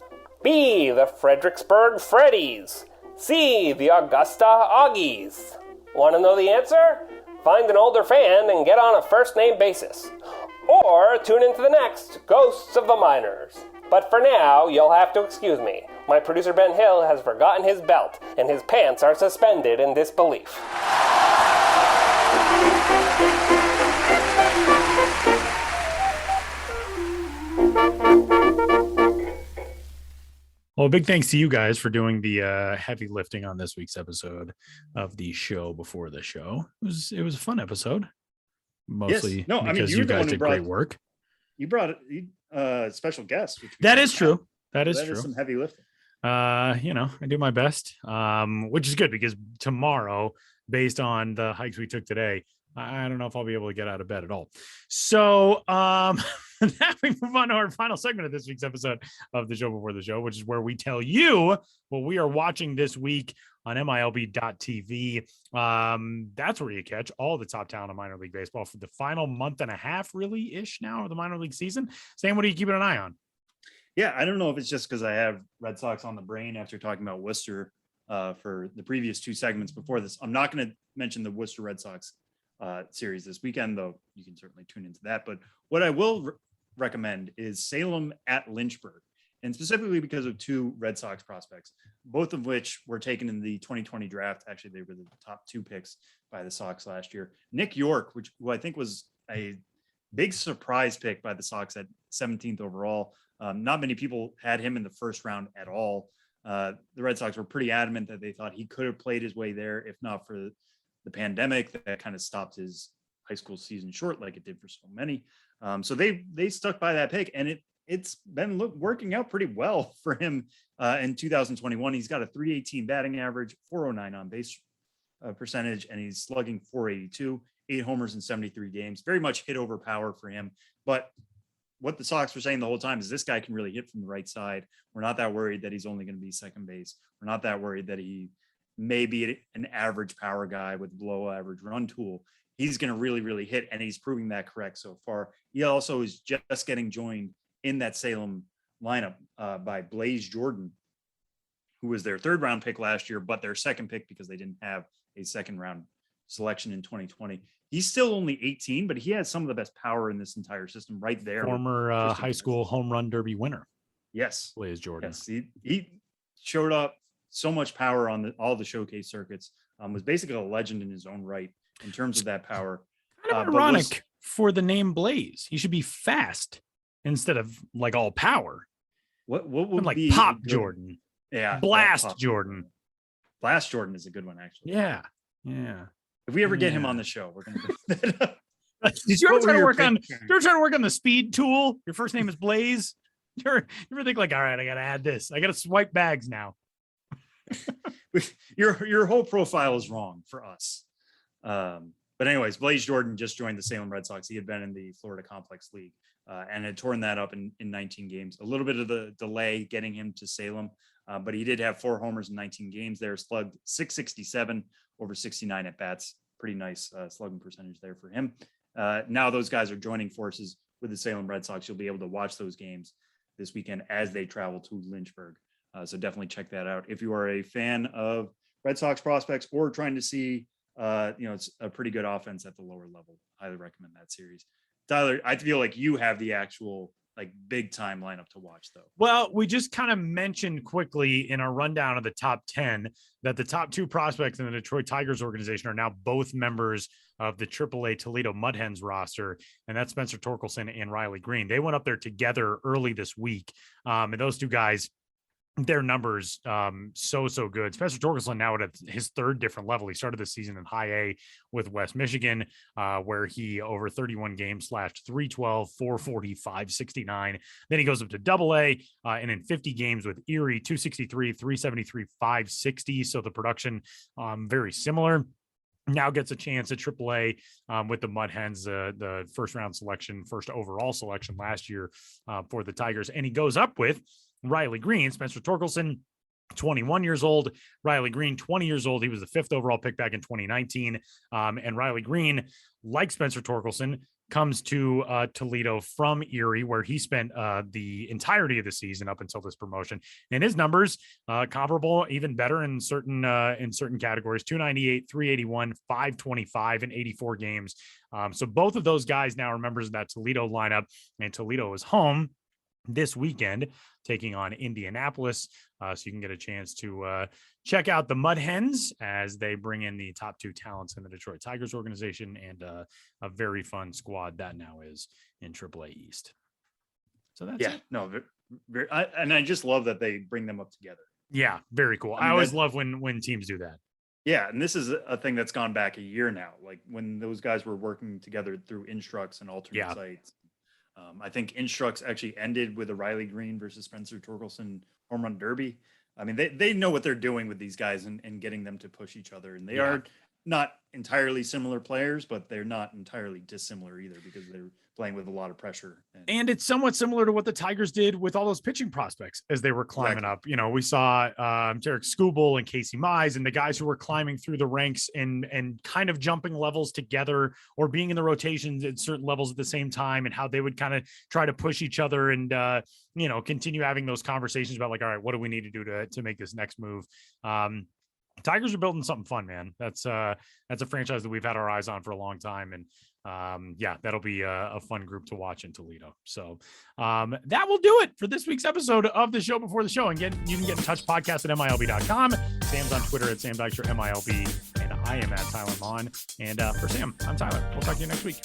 B. The Fredericksburg Freddies. C. The Augusta Augies. Want to know the answer? Find an older fan and get on a first-name basis. Or tune into the next Ghosts of the Miners. But for now, you'll have to excuse me. My producer Ben Hill has forgotten his belt, and his pants are suspended in disbelief. Well, big thanks to you guys for doing the heavy lifting on this week's episode of the show before the show. It was a fun episode. Mostly yes. No, because I mean, you guys did great work. You brought a special guest. That is true. That is true. Is some heavy lifting. I do my best, which is good because tomorrow, based on the hikes we took today, I don't know if I'll be able to get out of bed at all. So now we move on to our final segment of this week's episode of the show before the show, which is where we tell you what we are watching this week on MILB.TV. That's where you catch all the top talent of minor league baseball for the final month and a half, really ish now of the minor league season. Sam, what are you keeping an eye on? Yeah, I don't know if it's just because I have Red Sox on the brain after talking about Worcester for the previous 2 segments before this. I'm not going to mention the Worcester Red Sox series this weekend, though you can certainly tune into that. But what I will recommend is Salem at Lynchburg, and specifically because of 2 Red Sox prospects, both of which were taken in the 2020 draft. Actually, they were the top 2 picks by the Sox last year. Nick York, who I think was a big surprise pick by the Sox at 17th overall. Not many people had him in the first round at all. The Red Sox were pretty adamant that they thought he could have played his way there, if not for the pandemic that kind of stopped his high school season short, like it did for so many. So they stuck by that pick, and it's been working out pretty well for him in 2021. He's got a .318 batting average, .409 on base percentage, and he's slugging .482, 8 homers in 73 games. Very much hit over power for him. But what the Sox were saying the whole time is this guy can really hit from the right side. We're not that worried that he's only going to be second base. We're not that worried that he may be an average power guy with below average run tool. He's going to really, really hit, and he's proving that correct so far. He also is just getting joined in that Salem lineup by Blaze Jordan, who was their 3rd round pick last year, but their 2nd pick because they didn't have a 2nd round selection in 2020. He's still only 18, but he has some of the best power in this entire system right there. Former high school home run derby winner. Yes. Blaze Jordan. Yes. He showed up so much power on all the showcase circuits, was basically a legend in his own right in terms of that power. Kind of ironic for the name Blaze. He should be fast instead of like all power. What would like be Pop Jordan? Yeah. Blast Jordan. Blast Jordan is a good one, actually. Yeah. Yeah. If we ever get him on the show, we're going to do that. Did you ever try to work on the speed tool? Your first name is Blaze. You ever think like, all right, I got to add this. I got to swipe bags now. Your whole profile is wrong for us. But anyways, Blaze Jordan just joined the Salem Red Sox. He had been in the Florida Complex League and had torn that up in 19 games. A little bit of the delay getting him to Salem, but he did have 4 homers in 19 games there, slugged .667 over 69 at bats. Pretty nice slugging percentage there for him. Now those guys are joining forces with the Salem Red Sox. You'll be able to watch those games this weekend as they travel to Lynchburg. So definitely check that out. If you are a fan of Red Sox prospects or trying to see, it's a pretty good offense at the lower level, highly recommend that series. Tyler, I feel like you have the actual big time lineup to watch though. Well, we just kind of mentioned quickly in our rundown of the top 10 that the top 2 prospects in the Detroit Tigers organization are now both members of the AAA Toledo Mud Hens roster, and that's Spencer Torkelson and Riley Green. They went up there together early this week, and those 2 guys, their numbers so good. Spencer Torkelson now at his 3rd different level. He started the season in high A with West Michigan, where he over 31 games slashed 312, 440, 569. Then he goes up to double A and in 50 games with Erie, 263, 373, 560. So the production very similar. Now gets a chance at AAA with the Mud Hens, the first overall selection last year for the Tigers. And he goes up with Riley Green. Spencer Torkelson, 21 years old. Riley Green, 20 years old. He was the 5th overall pick back in 2019. And Riley Green, like Spencer Torkelson, comes to Toledo from Erie, where he spent the entirety of the season up until this promotion. And his numbers comparable, even better in certain categories: 298, 381, 525 in 84 games. So both of those guys now are members of that Toledo lineup, and Toledo is home this weekend taking on Indianapolis. So you can get a chance to check out the Mud Hens as they bring in the top 2 talents in the Detroit Tigers organization, and a very fun squad that now is in AAA East. So that's it. No, very, I just love that they bring them up together. Yeah, very cool. I always love when teams do that. Yeah, and this is a thing that's gone back a year now. Like when those guys were working together through Instructs and alternate sites. I think Instructs actually ended with a Riley Green versus Spencer Torkelson home run derby. I mean, they know what they're doing with these guys and getting them to push each other. And they are not entirely similar players, but they're not entirely dissimilar either, because they're playing with a lot of pressure. And it's somewhat similar to what the Tigers did with all those pitching prospects as they were climbing up. You know, we saw Derek Skubal and Casey Mize and the guys who were climbing through the ranks and kind of jumping levels together, or being in the rotations at certain levels at the same time, and how they would kind of try to push each other and, continue having those conversations about, like, all right, what do we need to do to make this next move? Tigers are building something fun, man. That's a franchise that we've had our eyes on for a long time. And that'll be a fun group to watch in Toledo. So that will do it for this week's episode of the Show Before the Show. And you can get in touch, podcast at MILB.com. Sam's on Twitter at Sam Dykstra, MILB. And I am at Tyler Mon. And for Sam, I'm Tyler. We'll talk to you next week.